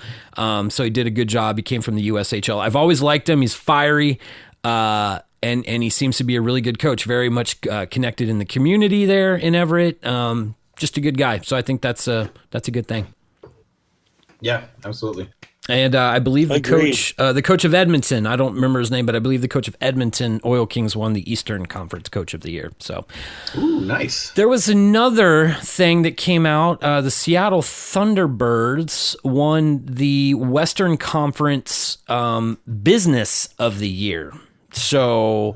So he did a good job. He came from the USHL. I've always liked him. He's fiery. And he seems to be a really good coach, very much connected in the community there in Everett. Just a good guy. So I think that's a good thing. Yeah, absolutely. And I believe the coach of Edmonton, I don't remember his name, but I believe the coach of Edmonton Oil Kings won the Eastern Conference Coach of the Year. So, ooh, nice. There was another thing that came out. The Seattle Thunderbirds won the Western Conference Business of the Year. So,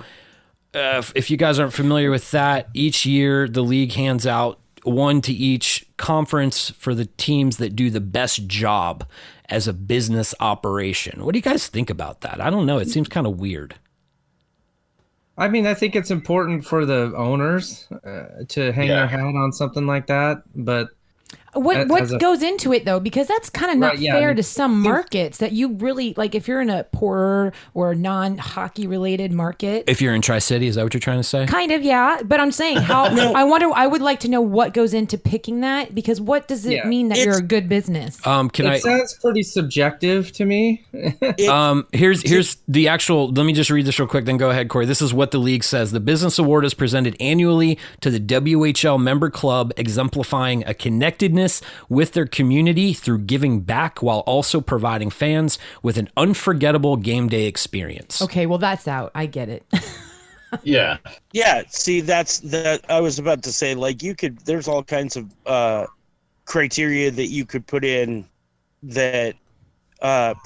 if you guys aren't familiar with that, each year the league hands out one to each conference for the teams that do the best job as a business operation. What do you guys think about that? I don't know. It seems kind of weird. I mean, I think it's important for the owners to hang their hat on something like that, but what goes into it though? Because that's kind of not fair to some markets that you really like. If you're in a poorer or non-hockey related market, if you're in Tri-City, is that what you're trying to say? Kind of, yeah. But I'm saying how. I would like to know what goes into picking that, because what does it mean that you're a good business? It sounds pretty subjective to me. Here's the actual. Let me just read this real quick. Then go ahead, Corey. This is what the league says. The business award is presented annually to the WHL member club, exemplifying a connectedness with their community through giving back while also providing fans with an unforgettable game day experience. Okay, well, that's out. I get it. Yeah. See, that's that. I was about to say, like, there's all kinds of criteria that you could put in that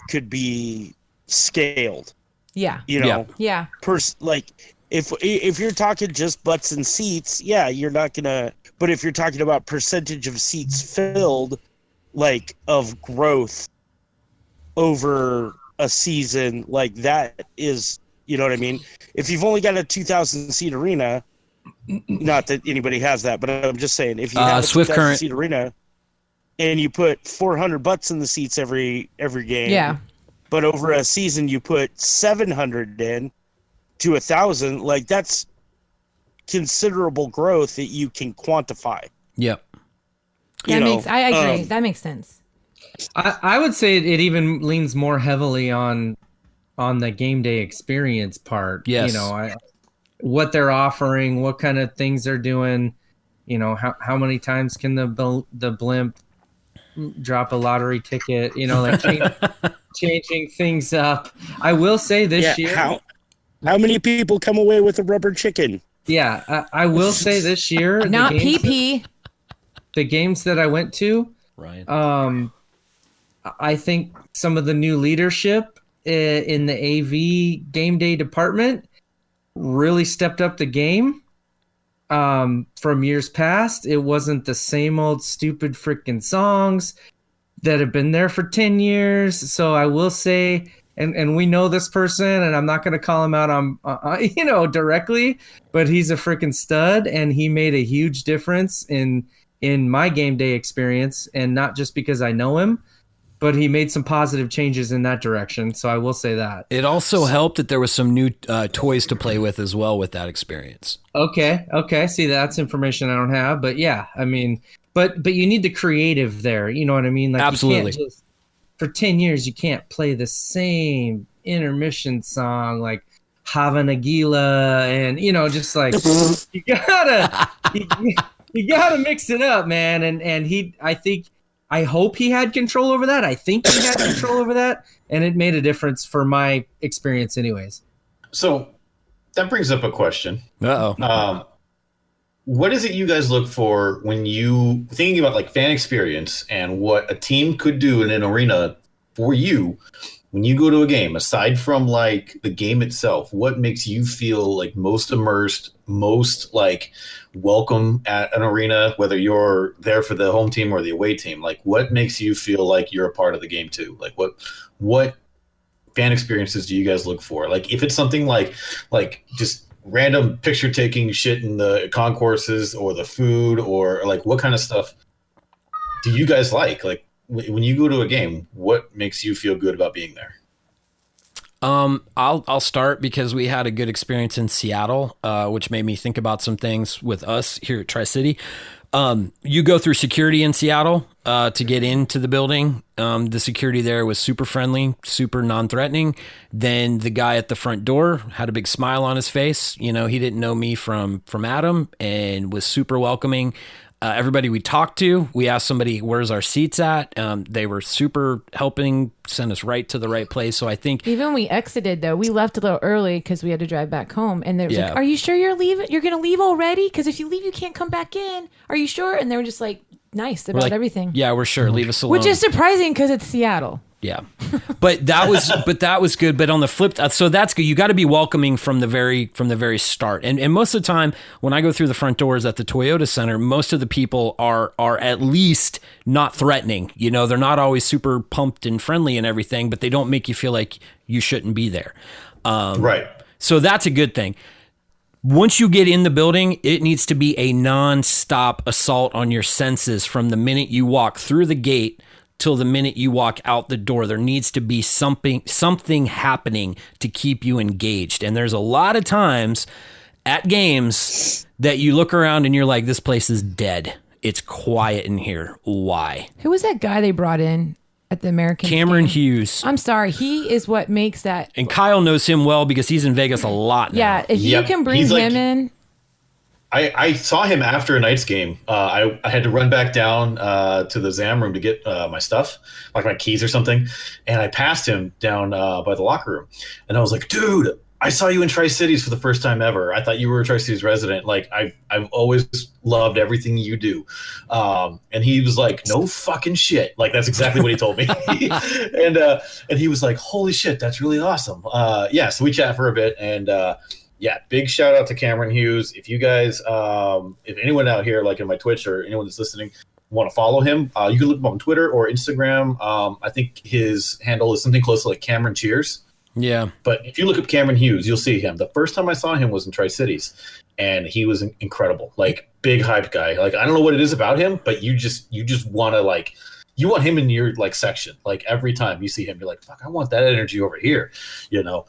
could be scaled. Yeah. You know. Yeah. Like, if you're talking just butts and seats, you're not gonna. But if you're talking about percentage of seats filled, like, of growth over a season, like, that is, you know what I mean? If you've only got a 2,000 seat arena, not that anybody has that, but I'm just saying, if you have a 2,000 seat arena and you put 400 butts in the seats every game, but over a season you put 700 in to 1,000, like, that's considerable growth that you can quantify. Yep. I agree. That makes sense. I would say it even leans more heavily on the game day experience part. Yes. You know, what they're offering, what kind of things they're doing. You know, how many times can the blimp drop a lottery ticket? You know, like changing things up. I will say this year. How many people come away with a rubber chicken? Yeah, I will say this year. Not PP. The games that I went to, Ryan. I think some of the new leadership in the AV game day department really stepped up the game. From years past, it wasn't the same old stupid freaking songs that have been there for 10 years. So I will say, and we know this person, and I'm not going to call him out on, directly, but he's a freaking stud, and he made a huge difference in my game day experience, and not just because I know him, but he made some positive changes in that direction. So I will say that. It also helped that there was some new toys to play with as well with that experience. Okay. See, that's information I don't have, but yeah, I mean, but you need the creative there. You know what I mean? Like, absolutely. You can't for 10 years, you can't play the same intermission song like Hava Nagila, and just like you gotta mix it up, man. And I think I hope he had control over that. I think he had control over that, and it made a difference for my experience anyways. So that brings up a question. Uh-oh. What is it you guys look for when you thinking about like fan experience and what a team could do in an arena for you when you go to a game, aside from like the game itself? What makes you feel like most immersed, most like welcome at an arena, whether you're there for the home team or the away team? Like what makes you feel like you're a part of the game too? Like what fan experiences do you guys look for? Like if it's something like just random picture taking shit in the concourses or the food, or like what kind of stuff do you guys like? Like when you go to a game, what makes you feel good about being there? I'll start because we had a good experience in Seattle, which made me think about some things with us here at Tri-City. You go through security in Seattle to get into the building. The security there was super friendly, super non-threatening. Then the guy at the front door had a big smile on his face. You know, he didn't know me from Adam and was super welcoming. Everybody we talked to, we asked somebody, where's our seats at? They were super helping, send us right to the right place. So I think even when we exited, though, we left a little early because we had to drive back home. And they were like, are you sure you're leaving? You're going to leave already? Because if you leave, you can't come back in. Are you sure? And they were just like nice about everything. Yeah, we're sure. Leave us alone. Which is surprising because it's Seattle. Yeah, but that was good. But on the flip, so that's good. You got to be welcoming from the very start. And most of the time, when I go through the front doors at the Toyota Center, most of the people are at least not threatening. You know, they're not always super pumped and friendly and everything, but they don't make you feel like you shouldn't be there. Right. So that's a good thing. Once you get in the building, it needs to be a non-stop assault on your senses from the minute you walk through the gate till the minute you walk out the door. There needs to be something happening to keep you engaged. And there's a lot of times at games that you look around and you're like, this place is dead. It's quiet in here. Why? Who was that guy they brought in at the American Cameron game? Hughes. I'm sorry. He is what makes that. And Kyle knows him well because he's in Vegas a lot now. Yeah, if you can bring him in. I saw him after a Knights game. I had to run back down to the Zam room to get my stuff, like my keys or something. And I passed him down by the locker room. And I was like, dude, I saw you in Tri-Cities for the first time ever. I thought you were a Tri-Cities resident. Like, I've always loved everything you do. And he was like, no fucking shit. Like, that's exactly what he told me. and he was like, holy shit, that's really awesome. Yeah, so we chat for a bit. And yeah, big shout out to Cameron Hughes. If you guys, if anyone out here, like in my Twitch or anyone that's listening, want to follow him, you can look him up on Twitter or Instagram. I think his handle is something close to like Cameron Cheers. Yeah. But if you look up Cameron Hughes, you'll see him. The first time I saw him was in Tri-Cities, and he was incredible. Like, big hype guy. Like, I don't know what it is about him, but you just want to, like, you want him in your, like, section. Like, every time you see him, you're like, fuck, I want that energy over here, you know?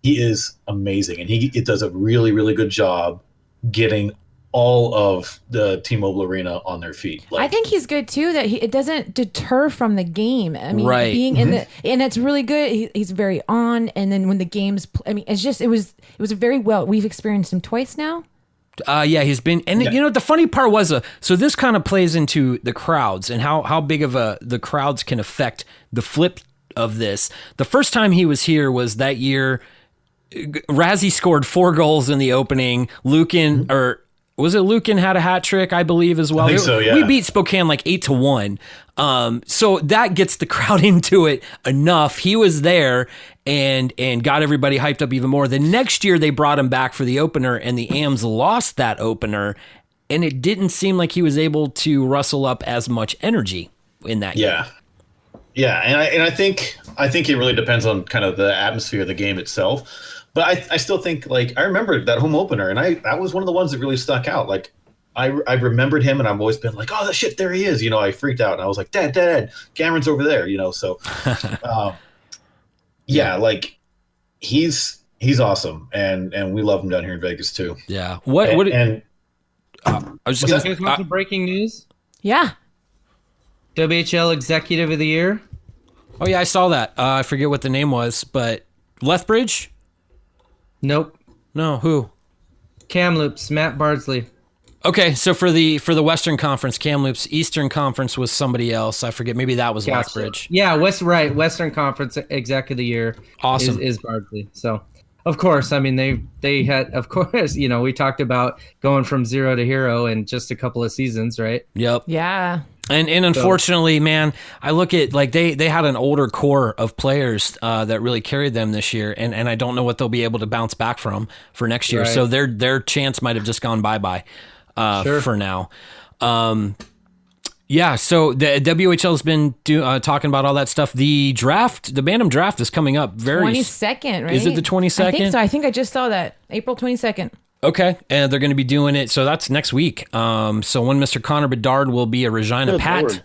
He is amazing, and it does a really, really good job getting all of the T-Mobile Arena on their feet. Like, I think he's good too. That it doesn't deter from the game. I mean, right. being in the and it's really good. He's very on, and then when the games, I mean, it's just it was a very well. We've experienced him twice now. Yeah, he's been, and you know, the funny part was, so this kind of plays into the crowds and how big of the crowds can affect the flip of this. The first time he was here was that year. Razzie scored 4 goals in the opening. Lucan, or was it Lucan had a hat trick, I believe, as well. I think so, yeah. We beat Spokane like 8-1. So that gets the crowd into it enough. He was there and got everybody hyped up even more. The next year they brought him back for the opener, and the Ams lost that opener, and it didn't seem like he was able to rustle up as much energy in that game. Yeah, and I think it really depends on kind of the atmosphere of the game itself. But I still think, like, I remember that home opener, and that was one of the ones that really stuck out. Like, I remembered him, and I've always been like, oh, the shit, there he is. You know, I freaked out, and I was like, Dad, Cameron's over there. You know, so yeah, like he's awesome, and we love him down here in Vegas too. Yeah. I was just You guys want some breaking news? Yeah. WHL Executive of the Year. Oh yeah, I saw that. I forget what the name was, but Lethbridge. Nope. No, who? Kamloops, Matt Bardsley. Okay, so for the Western Conference, Kamloops. Eastern Conference was somebody else. I forget. Maybe that was Lethbridge. Yeah, Western Conference exec of the year. Awesome. Is Bardsley. So, of course, I mean they had, of course, we talked about going from zero to hero in just a couple of seasons, right? Yep. Yeah. And unfortunately, man, I look at like they had an older core of players that really carried them this year, and I don't know what they'll be able to bounce back from for next year. Right. So their chance might have just gone bye for now. Yeah, so the WHL has been talking about all that stuff. The draft, the Bantam draft is coming up 22nd, right? Is it the 22nd? I think so. I think I just saw that. April 22nd. Okay, and they're going to be doing it. So that's next week. So one Mr. Connor Bedard will be a Regina Good Pat. Lord.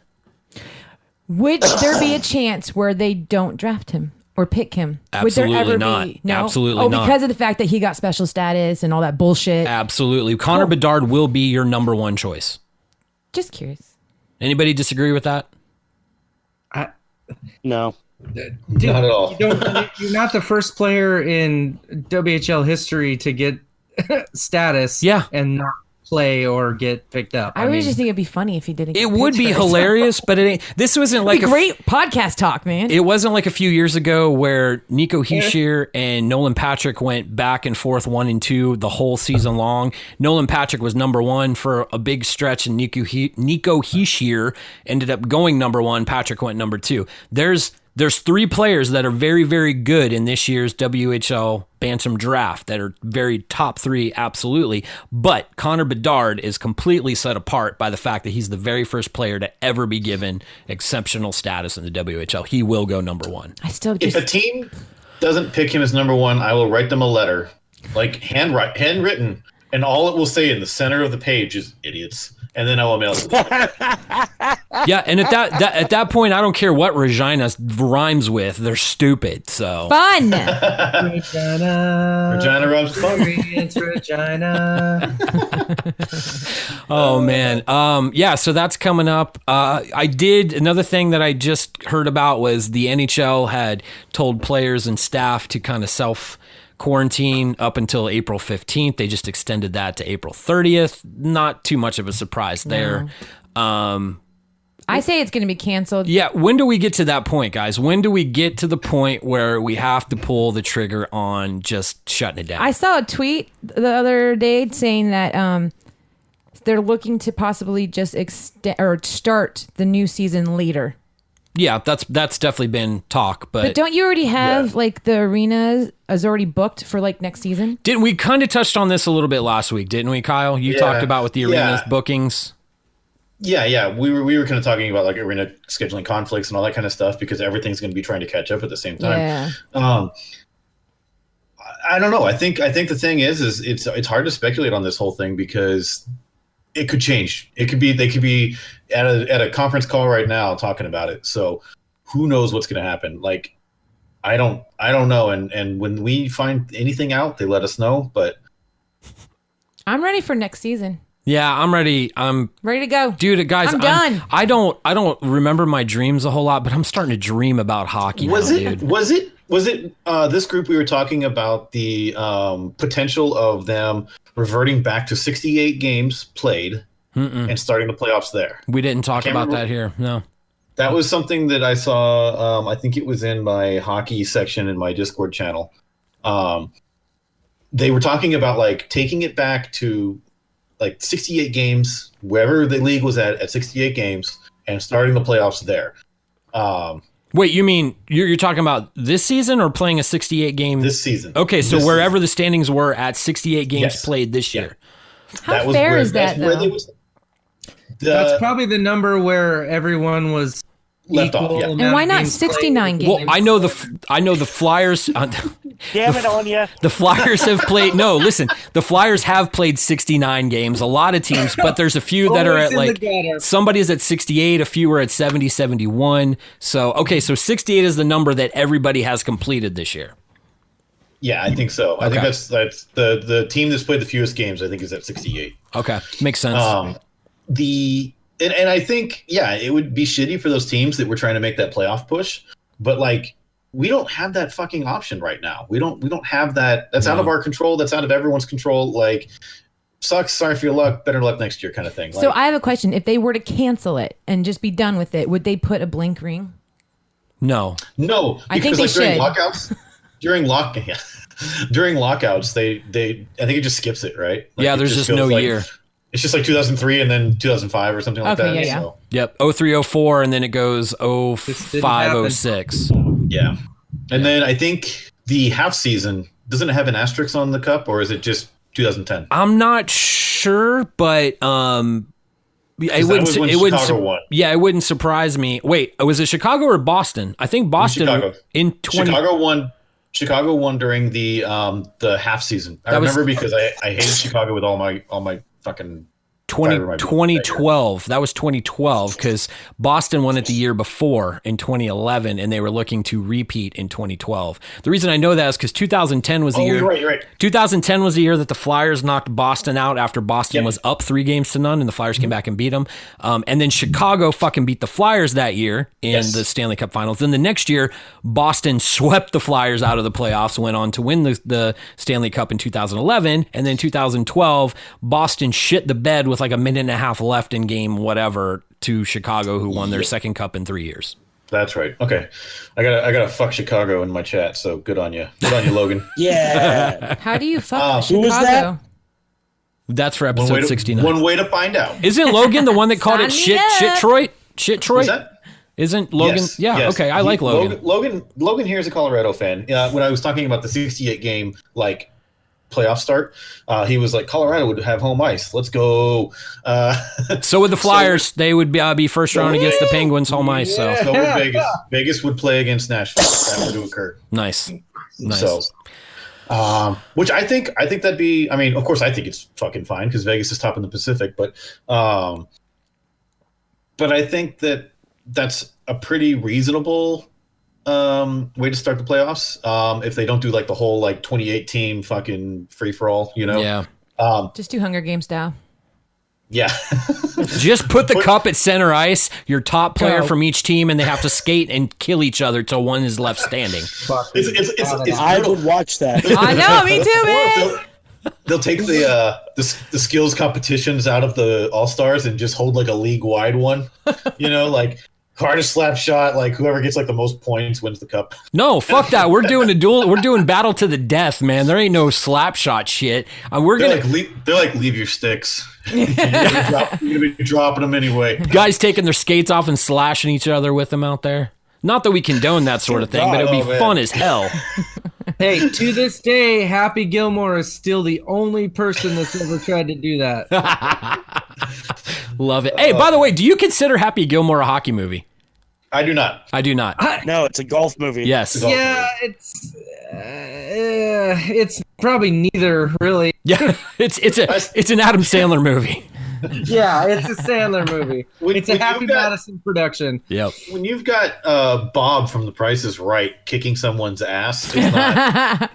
Would there be a chance where they don't draft him or pick him? Absolutely Would there ever not. Be? No? Absolutely not. Because of the fact that he got special status and all that bullshit. Absolutely. Connor Bedard will be your number one choice. Just curious. Anybody disagree with that? No. Dude, Not at all. You're not the first player in WHL history to get status and not play or get picked up. I really just think it'd be funny if he didn't. It would be hilarious, but it ain't. This wasn't like great podcast talk, man. It wasn't like a few years ago where Nico Heishier and Nolan Patrick went back and forth 1 and 2 the whole season long. Nolan Patrick was number one for a big stretch, and Nico Heishier ended up going number one. Patrick went number two. There's 3 players that are very, very good in this year's WHL Bantam draft that are very top 3, absolutely. But Connor Bedard is completely set apart by the fact that he's the very first player to ever be given exceptional status in the WHL. He will go number one. If a team doesn't pick him as number one, I will write them a letter, like handwritten, and all it will say in the center of the page is "idiots," and then I will mail it. Yeah, and at that point, I don't care what Regina rhymes with; they're stupid. So fun. Regina rhymes fun. It's Regina. Oh man, yeah. So that's coming up. Another thing that I just heard about was the NHL had told players and staff to kind of self quarantine up until April 15th. They just extended that to April 30th. Not too much of a surprise there. I say it's going to be canceled. Yeah, when do we get to that point, guys? When do we get to the point where we have to pull the trigger on just shutting it down? I saw a tweet the other day saying that they're looking to possibly just start the new season later. Yeah, that's definitely been talk, but don't you already have like the arena is already booked for like next season? Didn't we kind of touched on this a little bit last week, didn't we, Kyle? You talked about with the arena's bookings. Yeah. We were kind of talking about like arena scheduling conflicts and all that kind of stuff because everything's going to be trying to catch up at the same time. Yeah. I don't know. I think the thing is it's hard to speculate on this whole thing because it could change. They could be at a conference call right now talking about it. So who knows what's going to happen? Like, I don't know. And when we find anything out, they let us know. But I'm ready for next season. Yeah, I'm ready. I'm ready to go, dude. Guys, I'm done. I don't remember my dreams a whole lot, but I'm starting to dream about hockey. Was it this group we were talking about the potential of them reverting back to 68 games played and starting the playoffs there? We didn't talk about that here. No. That was something that I saw. I think it was in my hockey section in my Discord channel. They were talking about like taking it back to like 68 games, wherever the league was at 68 games, and starting the playoffs there. Wait, you mean you're talking about this season or playing a 68 game? This season. Okay, so wherever the standings were at 68 games played this year. How fair is that, though? That's probably the number where everyone was left off. Yeah. And why not 69 games? Well, I know the Flyers. Damn it on you. The Flyers have played. No, listen. The Flyers have played 69 games. A lot of teams, but there's a few that are at like somebody's at 68. A few are at 70, 71. So okay, so 68 is the number that everybody has completed this year. Yeah, I think so. I think that's the team that's played the fewest games. I think is at 68. Okay, makes sense. And I think, it would be shitty for those teams that were trying to make that playoff push, but like we don't have that fucking option right now. We don't have that. That's out of our control. That's out of everyone's control. Like sucks. Sorry for your luck. Better luck next year, kind of thing. So I have a question. If they were to cancel it and just be done with it, would they put a blink ring? No. No, I think because they during should. lockouts, during lockouts, they I think it just skips it, right? Like, Yeah, it there's just no goes, year. It's just like 2003 and then 2005 or something like Okay, that. yeah. So, Yep. 0304 and then it goes This didn't 05 06. yeah. And then I think the half season, doesn't it have an asterisk on the cup, or is it just 2010? I'm not sure, but it wouldn't. was when It wouldn't. Chicago won. Yeah, it wouldn't surprise me. Wait, was it Chicago or Boston? I think Boston Chicago. in 20. Chicago won during the half season. I remember because I hated Chicago with all my fucking 2012. That was 2012 because Boston won it the year before in 2011, and they were looking to repeat in 2012. The reason I know that is because 2010 was the year. You're right. 2010 was the year that the Flyers knocked Boston out after Boston was up 3-0, and the Flyers came back and beat them. And then Chicago fucking beat the Flyers that year in the Stanley Cup Finals. Then the next year, Boston swept the Flyers out of the playoffs, went on to win the Stanley Cup in 2011. And then 2012, Boston shit the bed with like a minute and a half left in game whatever to Chicago, who won their second cup in 3 years. That's right. Okay, I gotta fuck Chicago in my chat. So good on you, Logan. Yeah. How do you fuck who was Chicago? that? That's for episode 69. One way to find out. Isn't Logan the one that called it Sign me shit up. Troy? Shit Troy? Was that? Isn't Logan? Yes, yeah. yes. Okay. I like Logan. Logan here is a Colorado fan. When I was talking about the 68 game playoff start, he was like, Colorado would have home ice. Let's go. So with the Flyers, they would be first round against the Penguins home ice. So So would Vegas. Vegas would play against Nashville. That would occur. nice. So, which I think that'd be. I mean, of course, I think it's fucking fine because Vegas is top in the Pacific, but I think that's a pretty reasonable way to start the playoffs. If they don't do like the whole 28 team fucking free for all, Yeah. Just do Hunger Games style. Yeah. Just put the cup at center ice, your top player Go. from each team, and they have to skate and kill each other till one is left standing. It's I brutal. would watch that. I know, me too, man. They'll take the skills competitions out of the All Stars and just hold like a league wide one. Hardest slap shot, whoever gets the most points wins the cup. No, fuck that. We're doing a duel. We're doing battle to the death, man. There ain't no slap shot shit. We're They're gonna leave your sticks. You're gonna be dropping them anyway. guys taking their skates off and slashing each other with them out there. Not that we condone that sort of thing, but it'd be Oh, man. fun as hell. Hey, to this day, Happy Gilmore is still the only person that's ever tried to do that. Love it. Hey, by the way, do you consider Happy Gilmore a hockey movie? I do not. I do not. No, it's a golf movie. Yes. Yeah, it's probably neither, really. Yeah. It's an Adam Sandler movie. Yeah, it's a Sandler movie. It's a When Happy you've got- Madison production. Yep. When you've got Bob from The Price is Right kicking someone's ass, it's not.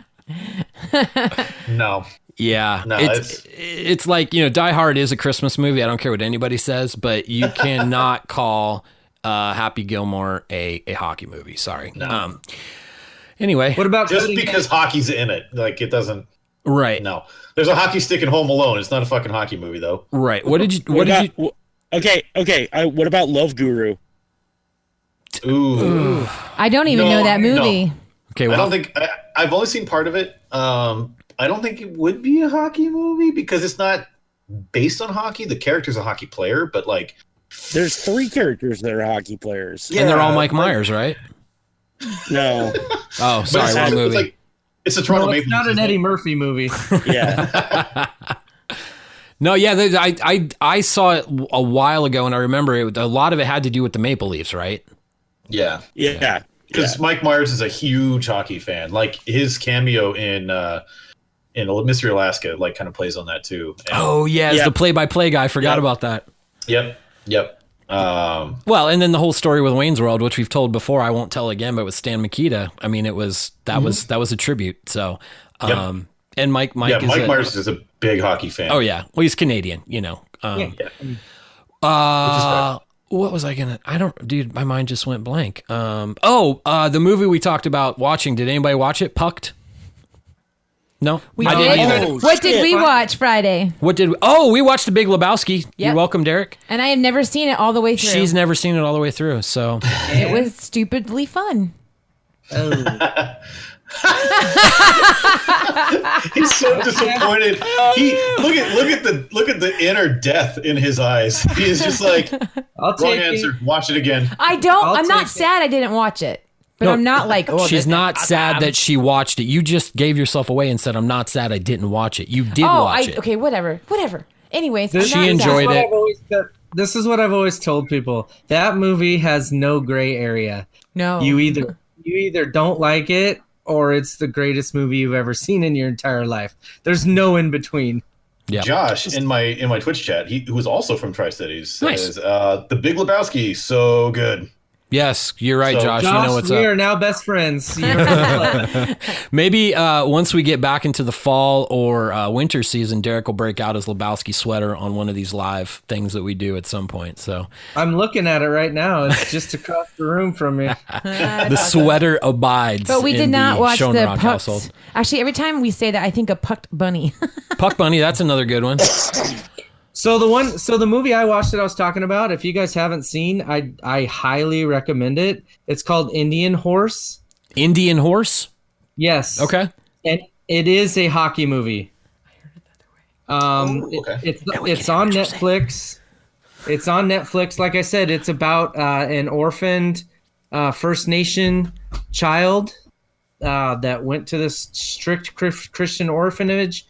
No. Yeah. No, it's like, Die Hard is a Christmas movie. I don't care what anybody says, but you cannot call Happy Gilmore a hockey movie. Sorry. No. Anyway. What about Just putting- because hockey's in it, it doesn't. Right. No, there's a hockey stick in Home Alone. It's not a fucking hockey movie though. Right. What did you? Okay. What about Love Guru? Ooh. I don't even No, know that no. movie. Okay. I Well, don't think I've only seen part of it. I don't think it would be a hockey movie because it's not based on hockey. The character's a hockey player, but There's 3 characters that are hockey players. and they're all Mike Myers, right? No. Oh, sorry, wrong movie. It's a Toronto No, Maple it's not Leafs, an isn't it? Eddie Murphy movie. Yeah. No, yeah, I saw it a while ago, and I remember a lot of it had to do with the Maple Leafs, right? Yeah, Yeah. because Mike Myers is a huge hockey fan. His cameo in Mystery Alaska kind of plays on that too. And- Oh, yeah, as Yeah. the play-by-play guy. I forgot Yeah. about that. Yep. Well, and then the whole story with Wayne's World, which we've told before, I won't tell again, but with Stan Mikita, I mean, that was a tribute. So, and Mike Myers is a big hockey fan. Oh yeah, well he's Canadian, What was I gonna? Dude, my mind just went blank. The movie we talked about watching. Did anybody watch it? Pucked. No, We I did. didn't either. Oh, What did shit. we watch Friday? What did we? Oh, we watched The Big Lebowski. You're Yep. welcome, Derek. And I have never seen it all the way through. She's never seen it all the way through, so It was stupidly fun. Oh. He's so disappointed. Look at the inner death in his eyes. He is just like, I'll wrong take answer. it. Watch it again. I don't. I'll I'm not take it. sad I didn't watch it, but No, I'm not like. Oh, she's not sad that she watched it. You just gave yourself away and said, "I'm not sad I didn't watch it." You did Oh, watch it. okay, whatever. Anyways, This- She I'm not enjoyed sad. it. This is what I've always told people. That movie has no gray area. No, You either don't like it or it's the greatest movie you've ever seen in your entire life. There's no in between. Yeah. Josh in my Twitch chat, who was also from Tri Cities, Nice. says The Big Lebowski, so good. Yes, you're right, So, Josh. Josh, You know what's we up. are now best friends. You're Maybe once we get back into the fall or winter season, Derek will break out his Lebowski sweater on one of these live things that we do at some point. So I'm looking at it right now. It's just across the room from me. the sweater abides. But we in did not the watch the Schoenrock Pucks. household. Actually, every time we say that, I think of Pucked Bunny. Puck Bunny, that's another good one. So the movie I watched that I was talking about, if you guys haven't seen, I highly recommend it. It's called Indian Horse. Indian Horse. Yes. Okay. And it is a hockey movie. Okay. It's on Netflix. It's on Netflix. Like I said, it's about an orphaned First Nation child that went to this strict Christian orphanage,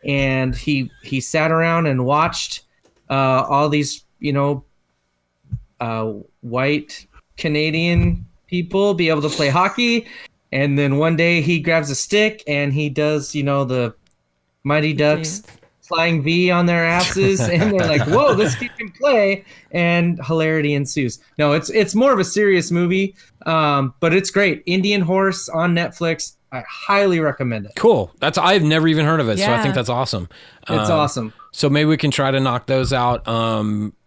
and he sat around and watched all these white Canadian people be able to play hockey, and then one day he grabs a stick and he does the Mighty Ducks flying V on their asses, and they're like, "Whoa, this kid can play!" And hilarity ensues. No, it's more of a serious movie, but it's great. Indian Horse on Netflix. I highly recommend it. Cool. I've never even heard of it, so I Yeah. think that's awesome. It's awesome. So maybe we can try to knock those out.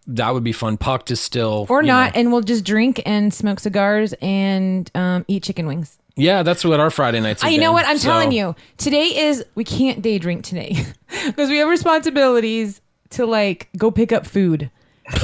That would be fun. Pucked is still Or you not, know. and we'll just drink and smoke cigars and eat chicken wings. Yeah, that's what our Friday nights. Have You know been. what? I'm So- telling you, we can't day drink today because we have responsibilities to go pick up food.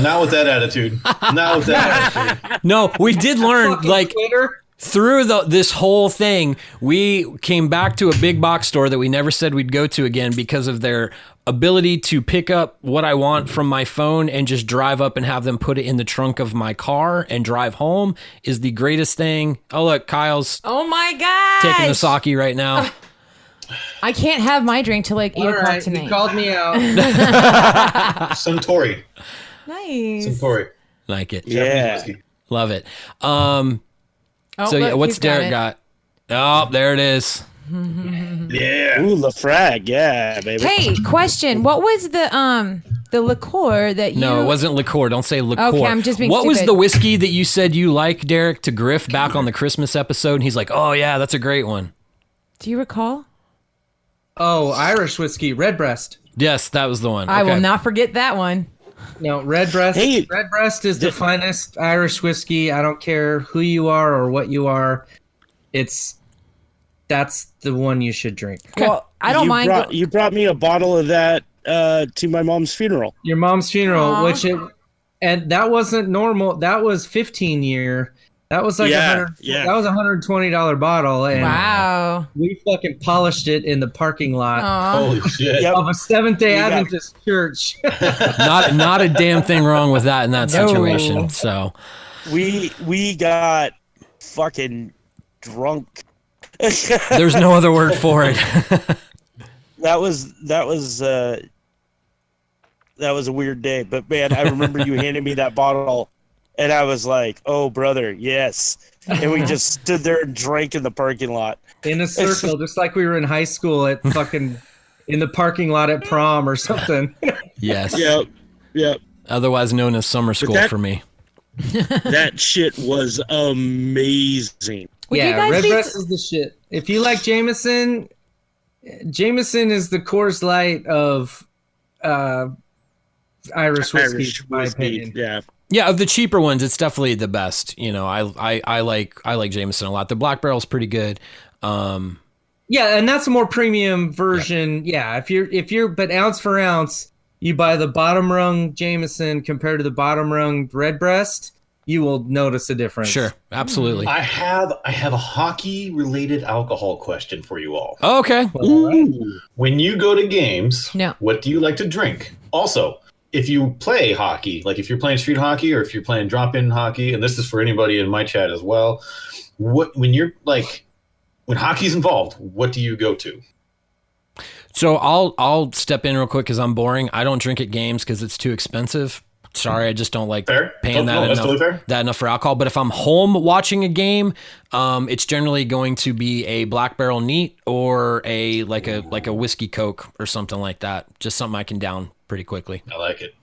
Not with that attitude. Not with that attitude. No, we did learn Twitter. through this whole thing. We came back to a big box store that we never said we'd go to again because of their ability to pick up what I want from my phone and just drive up and have them put it in the trunk of my car and drive home is the greatest thing. Oh, look, Kyle's Oh my god! taking the sake right now. I can't have my drink till 8 All o'clock right, tonight. you called me out. Suntory. Nice. Suntory. Like it. Yeah. Whiskey. Love it. Oh, So yeah, look, what's he's Derek it. got? Oh, there it is. Yeah. Ooh, Lafrag, yeah, baby. Hey, question. What was the liqueur that you? No, it wasn't liqueur. Don't say liqueur. Okay, I'm just being What was stupid. the whiskey that you said you like, Derek, to Griff back on the Christmas episode? And he's like, oh, yeah, that's a great one. Do you recall? Oh, Irish whiskey, Redbreast. Yes, that was the one. I will Okay. not forget that one. No, Redbreast. Hey. Redbreast is the finest Irish whiskey. I don't care who you are or what you are. That's the one you should drink. Well, I don't mind. You brought me a bottle of that to my mom's funeral. Your mom's funeral, Aw. and that wasn't normal. That was 15-year. That was like Yeah, $100. yeah. That was $120 bottle, and Wow. we fucking polished it in the parking lot Aw. Holy shit. Yep. of a Seventh-day got- Adventist church. Not a damn thing wrong with that in that No. situation. So, We got fucking drunk. there's no other word for it. That was a weird day, but man, I remember you handing me that bottle, and I was like, "Oh, brother, yes!" And we just stood there and drank in the parking lot. In a circle, just like we were in high school at fucking in the parking lot at prom or something. Yes. Yep. Otherwise known as summer school that- for me. That shit was amazing. Would you yeah, guys be- Redbreast is the shit. If you like Jameson is the Coors Light of Irish whiskey, in my opinion. Yeah. Yeah, of the cheaper ones, it's definitely the best. You know, I like Jameson a lot. The Black Barrel's pretty good. Yeah, and that's a more premium version. Yeah, if you're but ounce for ounce, you buy the bottom rung Jameson compared to the bottom rung Redbreast, you will notice a difference. Sure, absolutely. I have a hockey related alcohol question for you all. Oh, okay. When you go to games, No. what do you like to drink? Also, if you play hockey, like if you're playing street hockey or if you're playing drop-in hockey, and this is for anybody in my chat as well, when hockey's involved, what do you go to? So I'll step in real quick because I'm boring. I don't drink at games because it's too expensive. Sorry, I just don't like Fair. paying That's totally fair. that enough for alcohol. But if I'm home watching a game, it's generally going to be a Black Barrel Neat or a whiskey Coke or something like that. Just something I can down pretty quickly. I like it.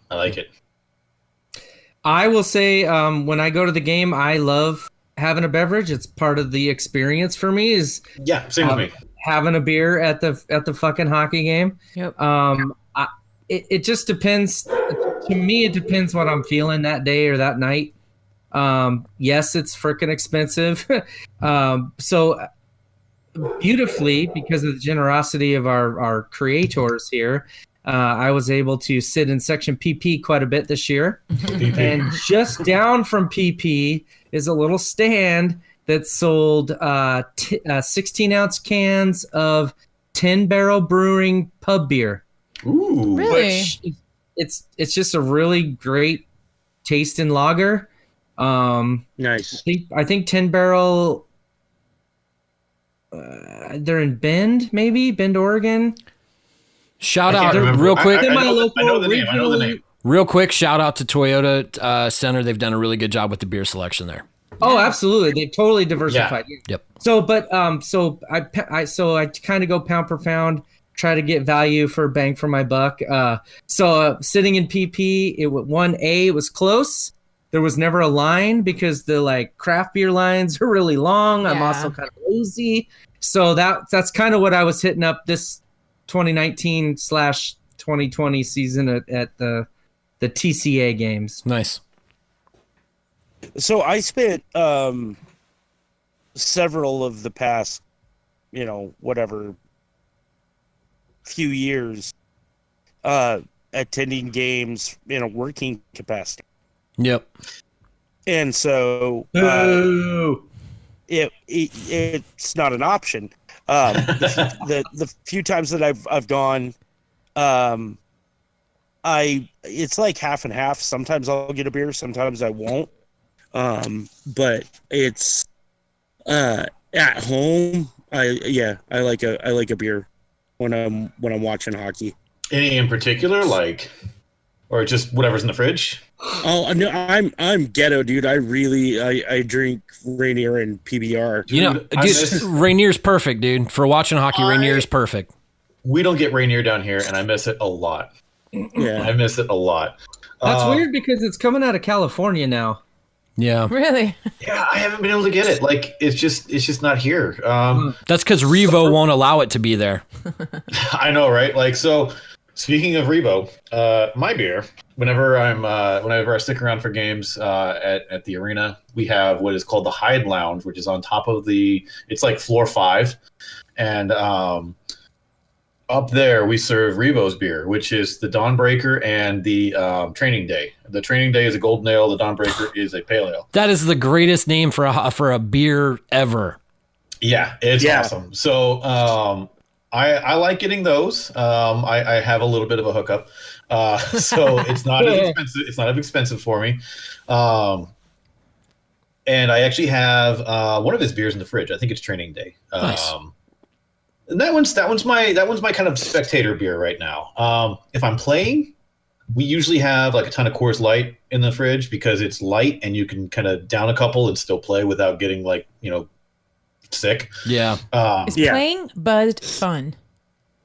I will say, when I go to the game, I love having a beverage. It's part of the experience for me. Is Same with me. having a beer at the fucking hockey game. Yep. It just depends. To me, it depends what I'm feeling that day or that night. Yes, it's freaking expensive. So beautifully, because of the generosity of our creators here, I was able to sit in section PP quite a bit this year. And just down from PP is a little stand that sold 16-ounce cans of 10 Barrel Brewing pub beer. Ooh. Really? Which it's just a really great tasting lager. Nice. I think 10 Barrel. They're in Bend, Oregon. Shout I out can't remember. real quick. I know the name. Real quick, shout out to Toyota Center. They've done a really good job with the beer selection there. Oh, absolutely. They've totally diversified. Yeah. Yep. So I kind of go pound per pound, try to get value for bang for my buck. Sitting in PP, it was close. There was never a line because the craft beer lines are really long. I'm Yeah. also kind of lazy. So that's kind of what I was hitting up this 2019/2020 season at the TCA games. Nice. So I spent several of the past, few years attending games in a working capacity. Yep. And so it's not an option. The few times that I've gone, it's like half and half. Sometimes I'll get a beer, sometimes I won't. But it's at home. I like a beer when I'm watching hockey. Any in particular, or just whatever's in the fridge? Oh no, I'm ghetto, dude. I drink Rainier and PBR. Rainier's perfect, dude. For watching hockey, Rainier's perfect. We don't get Rainier down here, and I miss it a lot. Yeah, I miss it a lot. That's weird because it's coming out of California now. Yeah. Really? Yeah, I haven't been able to get it. It's just not here. That's because Revo won't allow it to be there. I know, right? So speaking of Revo, my beer, whenever I stick around for games at the arena, we have what is called the Hyde Lounge, which is on top of it's like floor 5. And up there we serve Revo's beer, which is the Dawnbreaker and the Training Day. The Training Day is a golden ale. The Dawnbreaker is a pale ale. That is the greatest name for a beer ever. Yeah, it's awesome. So I like getting those. I have a little bit of a hookup, so it's not as expensive. It's not as expensive for me. And I actually have one of his beers in the fridge. I think it's Training Day. Nice. And that one's my kind of spectator beer right now. If I'm playing, we usually have a ton of Coors Light in the fridge because it's light and you can kind of down a couple and still play without getting sick. Yeah. Is playing buzzed fun?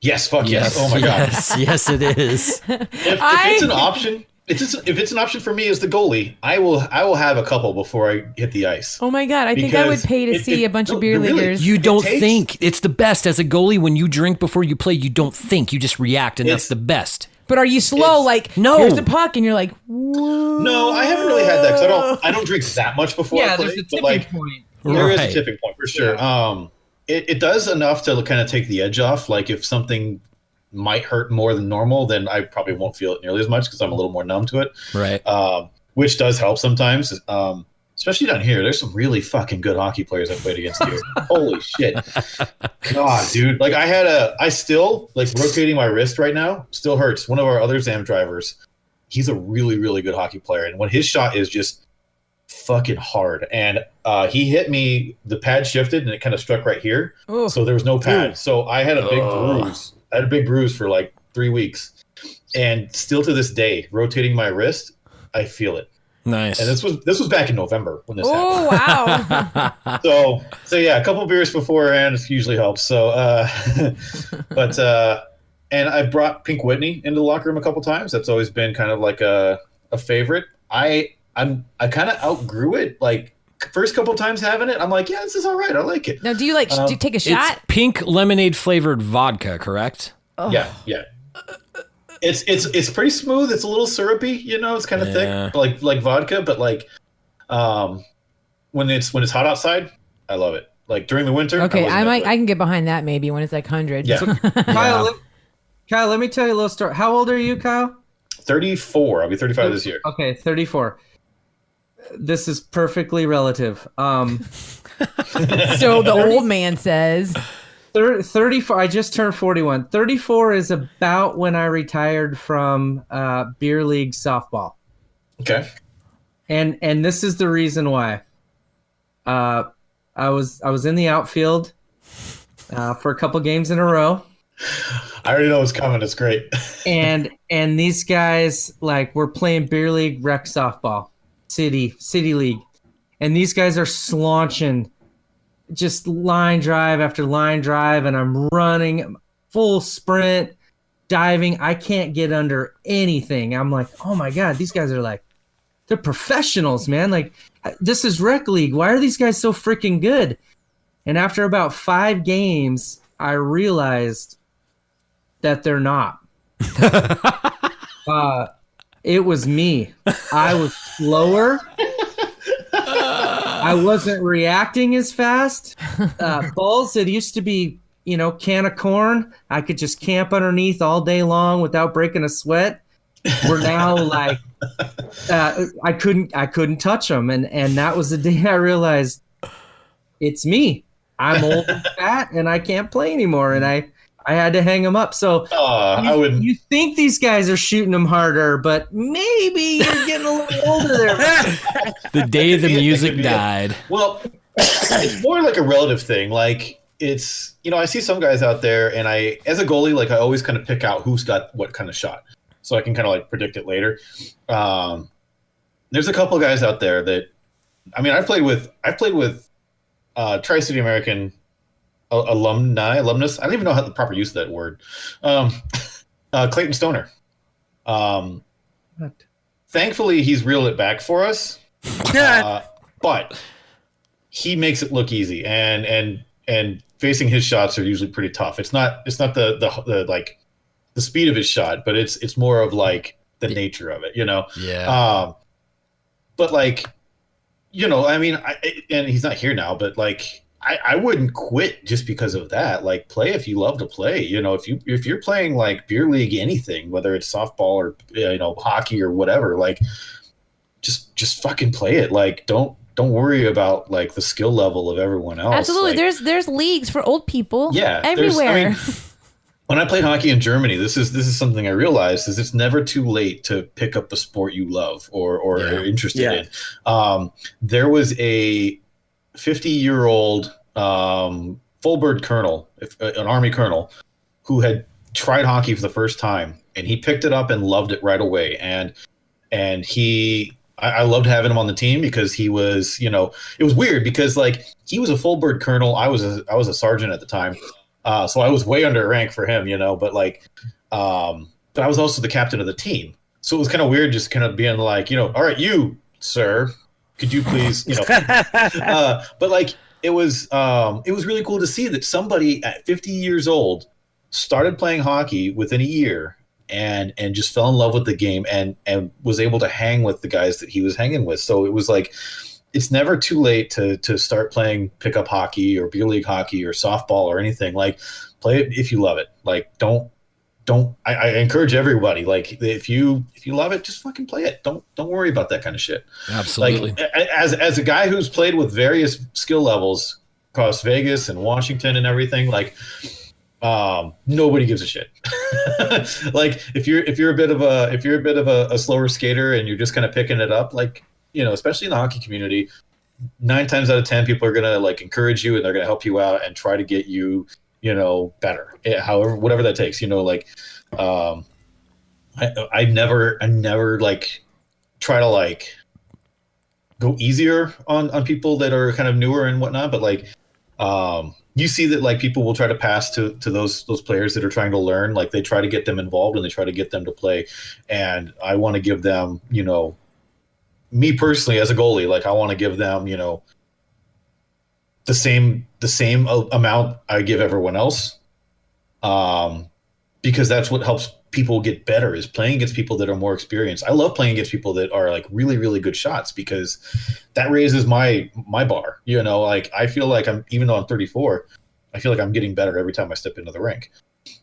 Yes. Fuck yes. Oh my god. Yes, it is. If it's an option. If it's an option for me as the goalie, I will have a couple before I hit the ice. Oh my god! I think I would pay to see a bunch of beer leaguers. You don't think it's the best as a goalie when you drink before you play. You don't think, you just react, and that's the best. But are you slow? No. Here's the puck, and you're like, whoa. No, I haven't really had that because I don't drink that much before I play. There's a tipping point. There is a tipping point for sure. it does enough to kind of take the edge off. Like if something might hurt more than normal, then I probably won't feel it nearly as much because I'm a little more numb to it. Right. Which does help sometimes. Especially down here, there's some really fucking good hockey players I played against here. Holy shit. God, dude. Like I still, like rotating my wrist right now, still hurts. One of our other Zam drivers, he's a really, really good hockey player. And when his shot is just fucking hard. And he hit me, the pad shifted and it kind of struck right here. Ooh. So there was no pad. So I had a big bruise. I had a big bruise for like 3 weeks. And still to this day, rotating my wrist, I feel it. Nice. And this was back in November when this happened. Oh wow. So yeah, a couple beers beforehand usually helps. So but and I brought Pink Whitney into the locker room a couple times. That's always been kind of like a favorite. I kind of outgrew it. Like first couple times having it, I'm like, yeah, this is all right. I like it. Now, do you do you take a shot? It's pink lemonade flavored vodka, corrcorrect? Yeah. It's pretty smooth. It's a little syrupy, it's kind of thick, like vodka, but like when it's hot outside, I love it. Like during the winter. Okay, I can get behind that maybe when it's like 100. Yeah. So, Kyle, let me tell you a little story. How old are you, Kyle? 34. I'll be 35 this year. Okay, 34. This is perfectly relative. So the old man says 34. I just turned 41. 34 is about when I retired from beer league softball. Okay. And this is the reason why. I was in the outfield for a couple games in a row. I already know what's coming. It's great. and these guys were playing beer league rec softball, city league, and these guys are slaunching. Just line drive after line drive, and I'm running full sprint, diving. I can't get under anything. I'm like, oh my God, these guys are they're professionals, man. Like, this is rec league. Why are these guys so freaking good? And after about 5 games, I realized that they're not. It was me. I was slower. I wasn't reacting as fast. Balls that used to be, can of corn, I could just camp underneath all day long without breaking a sweat. We're now I couldn't touch them, and that was the day I realized it's me. I'm old and fat, and I can't play anymore, and I had to hang them up. So you think these guys are shooting them harder, but maybe you're getting a little older there. The day the music died. Well, it's more like a relative thing. Like it's, I see some guys out there, and as a goalie, I always kind of pick out who's got what kind of shot, so I can kind of predict it later. There's a couple of guys out there that, I've played with Tri-City American alumnus. I don't even know how the proper use of that word. Clayton Stoner. What? Thankfully, he's reeled it back for us. But he makes it look easy, and facing his shots are usually pretty tough. It's not the speed of his shot, but it's more of the nature of it, Yeah. But and he's not here now, but I wouldn't quit just because of that. Play if you love to play. If you're playing beer league, anything, whether it's softball or hockey or whatever, just fucking play it. Don't worry about the skill level of everyone else. absolutely. There's leagues for old people. Yeah, everywhere. When I played hockey in Germany, this is something I realized is it's never too late to pick up the sport you love or are interested in. There was a 50-year-old full-bird colonel, an Army colonel, who had tried hockey for the first time, and he picked it up and loved it right away. And I loved having him on the team because he was, it was weird because he was a full-bird colonel. I was a sergeant at the time, so I was way under rank for him, but but I was also the captain of the team, so it was kind of weird just kind of being all right, you sir, could you please, but it was really cool to see that somebody at 50 years old started playing hockey within a year and just fell in love with the game and was able to hang with the guys that he was hanging with. So it was it's never too late to start playing pickup hockey or beer league hockey or softball or anything. Like, play it if you love it. Like, don't. I encourage everybody. Like, if you love it, just fucking play it. Don't worry about that kind of shit. Absolutely. Like, as a guy who's played with various skill levels across Vegas and Washington and everything, like, nobody gives a shit. Like, if you're a bit of a slower skater and you're just kind of picking it up, like, you know, especially in the hockey community, 9 times out of 10 people are gonna like encourage you and they're gonna help you out and try to get you, you know, better. However, whatever that takes. You know, like, I never like try to like go easier on people that are kind of newer and whatnot, but like, you see that like people will try to pass to those players that are trying to learn. Like, they try to get them involved and they try to get them to play. And I want to give them, you know, me personally as a goalie, like, I want to give them, you know, the same amount I give everyone else, because that's what helps people get better, is playing against people that are more experienced. I love playing against people that are like really, really good shots, because that raises my bar. You know, like, I feel like even though I'm 34, I feel like I'm getting better every time I step into the rink.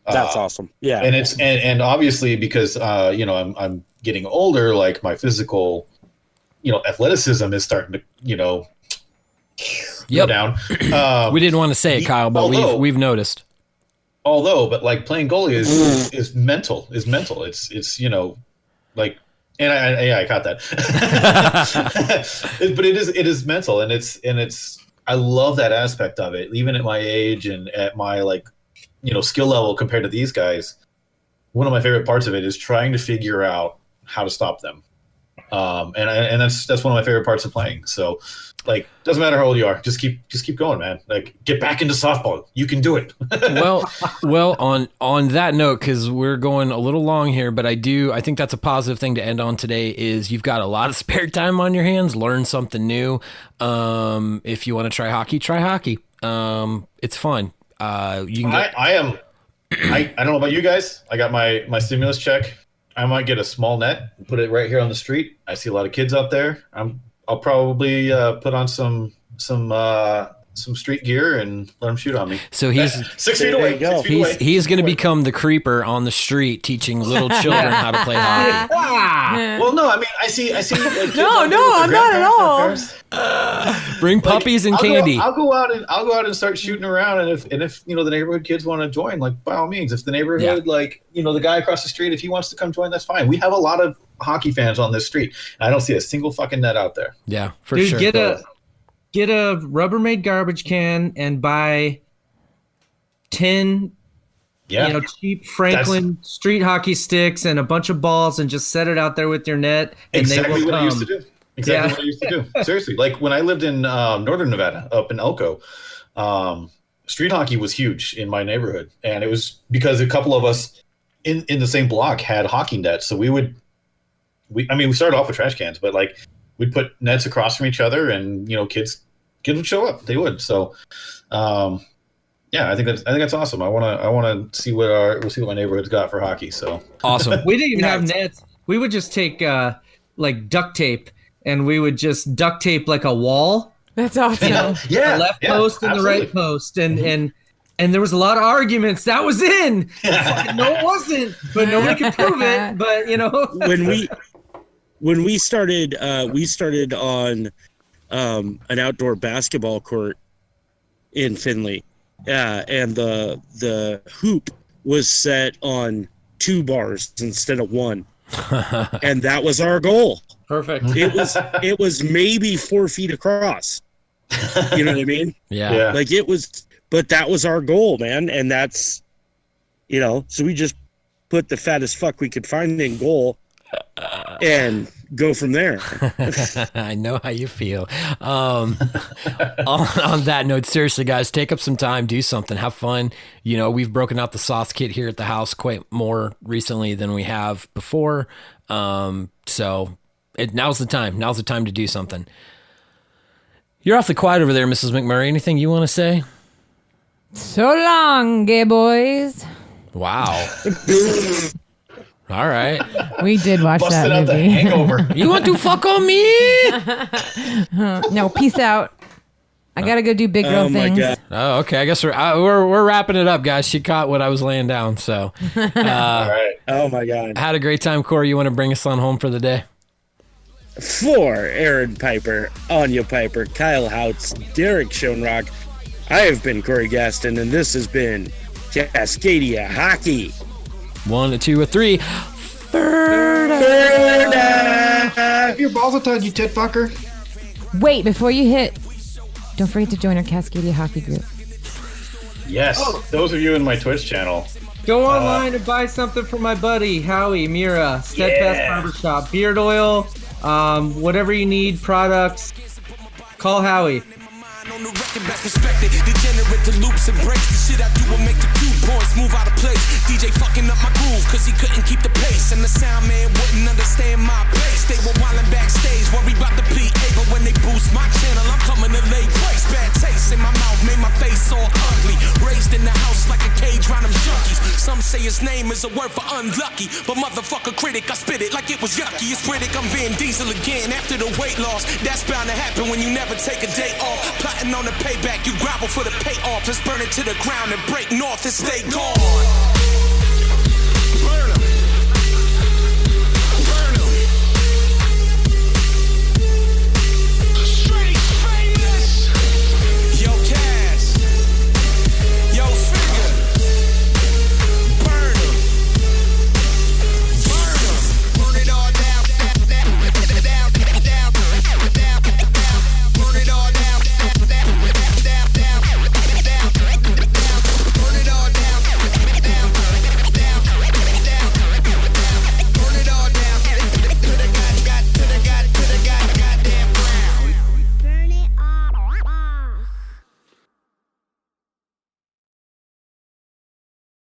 That's awesome. Yeah. And it's and obviously because you know, I'm getting older, like, my physical, you know, athleticism is starting to, you know, go down. We didn't want to say it, Kyle, but we've noticed. But like, playing goalie is mental. It's you know, like, and I caught that. But it is mental, and it's I love that aspect of it. Even at my age and at my, like, you know, skill level compared to these guys, one of my favorite parts of it is trying to figure out how to stop them. And that's one of my favorite parts of playing. So, like, doesn't matter how old you are, just keep going, man. Like, get back into softball. You can do it. well, on that note, because we're going a little long here, but I think that's a positive thing to end on today. Is you've got a lot of spare time on your hands. Learn something new. If you want to try hockey, try hockey. It's fun. You can. I don't know about you guys. I got my stimulus check. I might get a small net and put it right here on the street. I see a lot of kids out there. I'll probably put on some street gear and let them shoot on me. So he's 6 feet away. He's going to become the creeper on the street, teaching little children how to play hockey. Well, no, I mean, I see. Like, No, I'm not at all. Bring puppies and candy. I'll go out and start shooting around. And if you know, the neighborhood kids want to join, like, by all means. If the neighborhood, like, you know, the guy across the street, if he wants to come join, that's fine. We have a lot of hockey fans on this street. I don't see a single fucking net out there. Yeah, for sure. Get a Rubbermaid garbage can and buy 10 cheap Franklin street hockey sticks and a bunch of balls and just set it out there with your net. And exactly they will what come. I used to do. Exactly what I used to do. Seriously. Like, when I lived in northern Nevada, up in Elko, street hockey was huge in my neighborhood. And it was because a couple of us in the same block had hockey nets. So we started off with trash cans, but like, we'd put nets across from each other, and, you know, kids would show up. They would. So, yeah, I think that's awesome. I want to see we'll see what my neighborhood's got for hockey. So awesome. We didn't even have nets. We would just take like duct tape, and we would just duct tape like a wall. That's awesome. The left post and the right post, and there was a lot of arguments. That was in. No, it wasn't. But nobody could prove it. But, you know, when we started on an outdoor basketball court in Findlay, and the hoop was set on 2 bars instead of 1, and that was our goal. Perfect. It was maybe 4 feet across. You know what I mean? Yeah. Like, it was, but that was our goal, man, and that's, you know, so we just put the fattest fuck we could find in goal and go from there. I know how you feel. On that note, seriously, guys, take up some time, do something, have fun. You know, we've broken out the sauce kit here at the house quite more recently than we have before. So now's the time. Now's the time to do something. You're awfully quiet over there, Mrs. McMurray. Anything you want to say? So long, gay boys. Wow. All right. We did watch Busted that out the movie. Hangover. You want to fuck on me? No, peace out. I gotta go do big girl Oh my things. God. Oh, okay. I guess we're wrapping it up, guys. She caught what I was laying down. So, All right. Oh my God. had a great time, Corey. You want to bring us on home for the day? For Aaron Piper, Anya Piper, Kyle Houts, Derek Schoenrock, I have been Corey Gaston, and this has been Cascadia Hockey. 1, 2, 3. Ferda. Have your balls are tied, you tit fucker. Wait, before you hit, don't forget to join our Cascadia Hockey group. Yes. Those of you in my Twitch channel. Go online and buy something for my buddy Howie Mira, Steadfast Barbershop, beard oil, whatever you need, products. Call Howie. On the record, best respected. Degenerate to loops and breaks. The shit I do will make the cute boys move out of place. DJ fucking up my groove, cause he couldn't keep the pace. And the sound man wouldn't understand my bass. They were wildin' backstage, worried about the PA. But when they boost my channel, I'm coming to lay place. Bad taste in my mouth, made my face all ugly. Raised in the house like a cage round them junkies. Some say his name is a word for unlucky. But motherfucker critic, I spit it like it was yucky. It's critic, I'm being diesel again after the weight loss. That's bound to happen when you never take a day off. Plotting on the payback, you grovel for the payoff. Let's burn it to the ground and break north and stay gone. Burn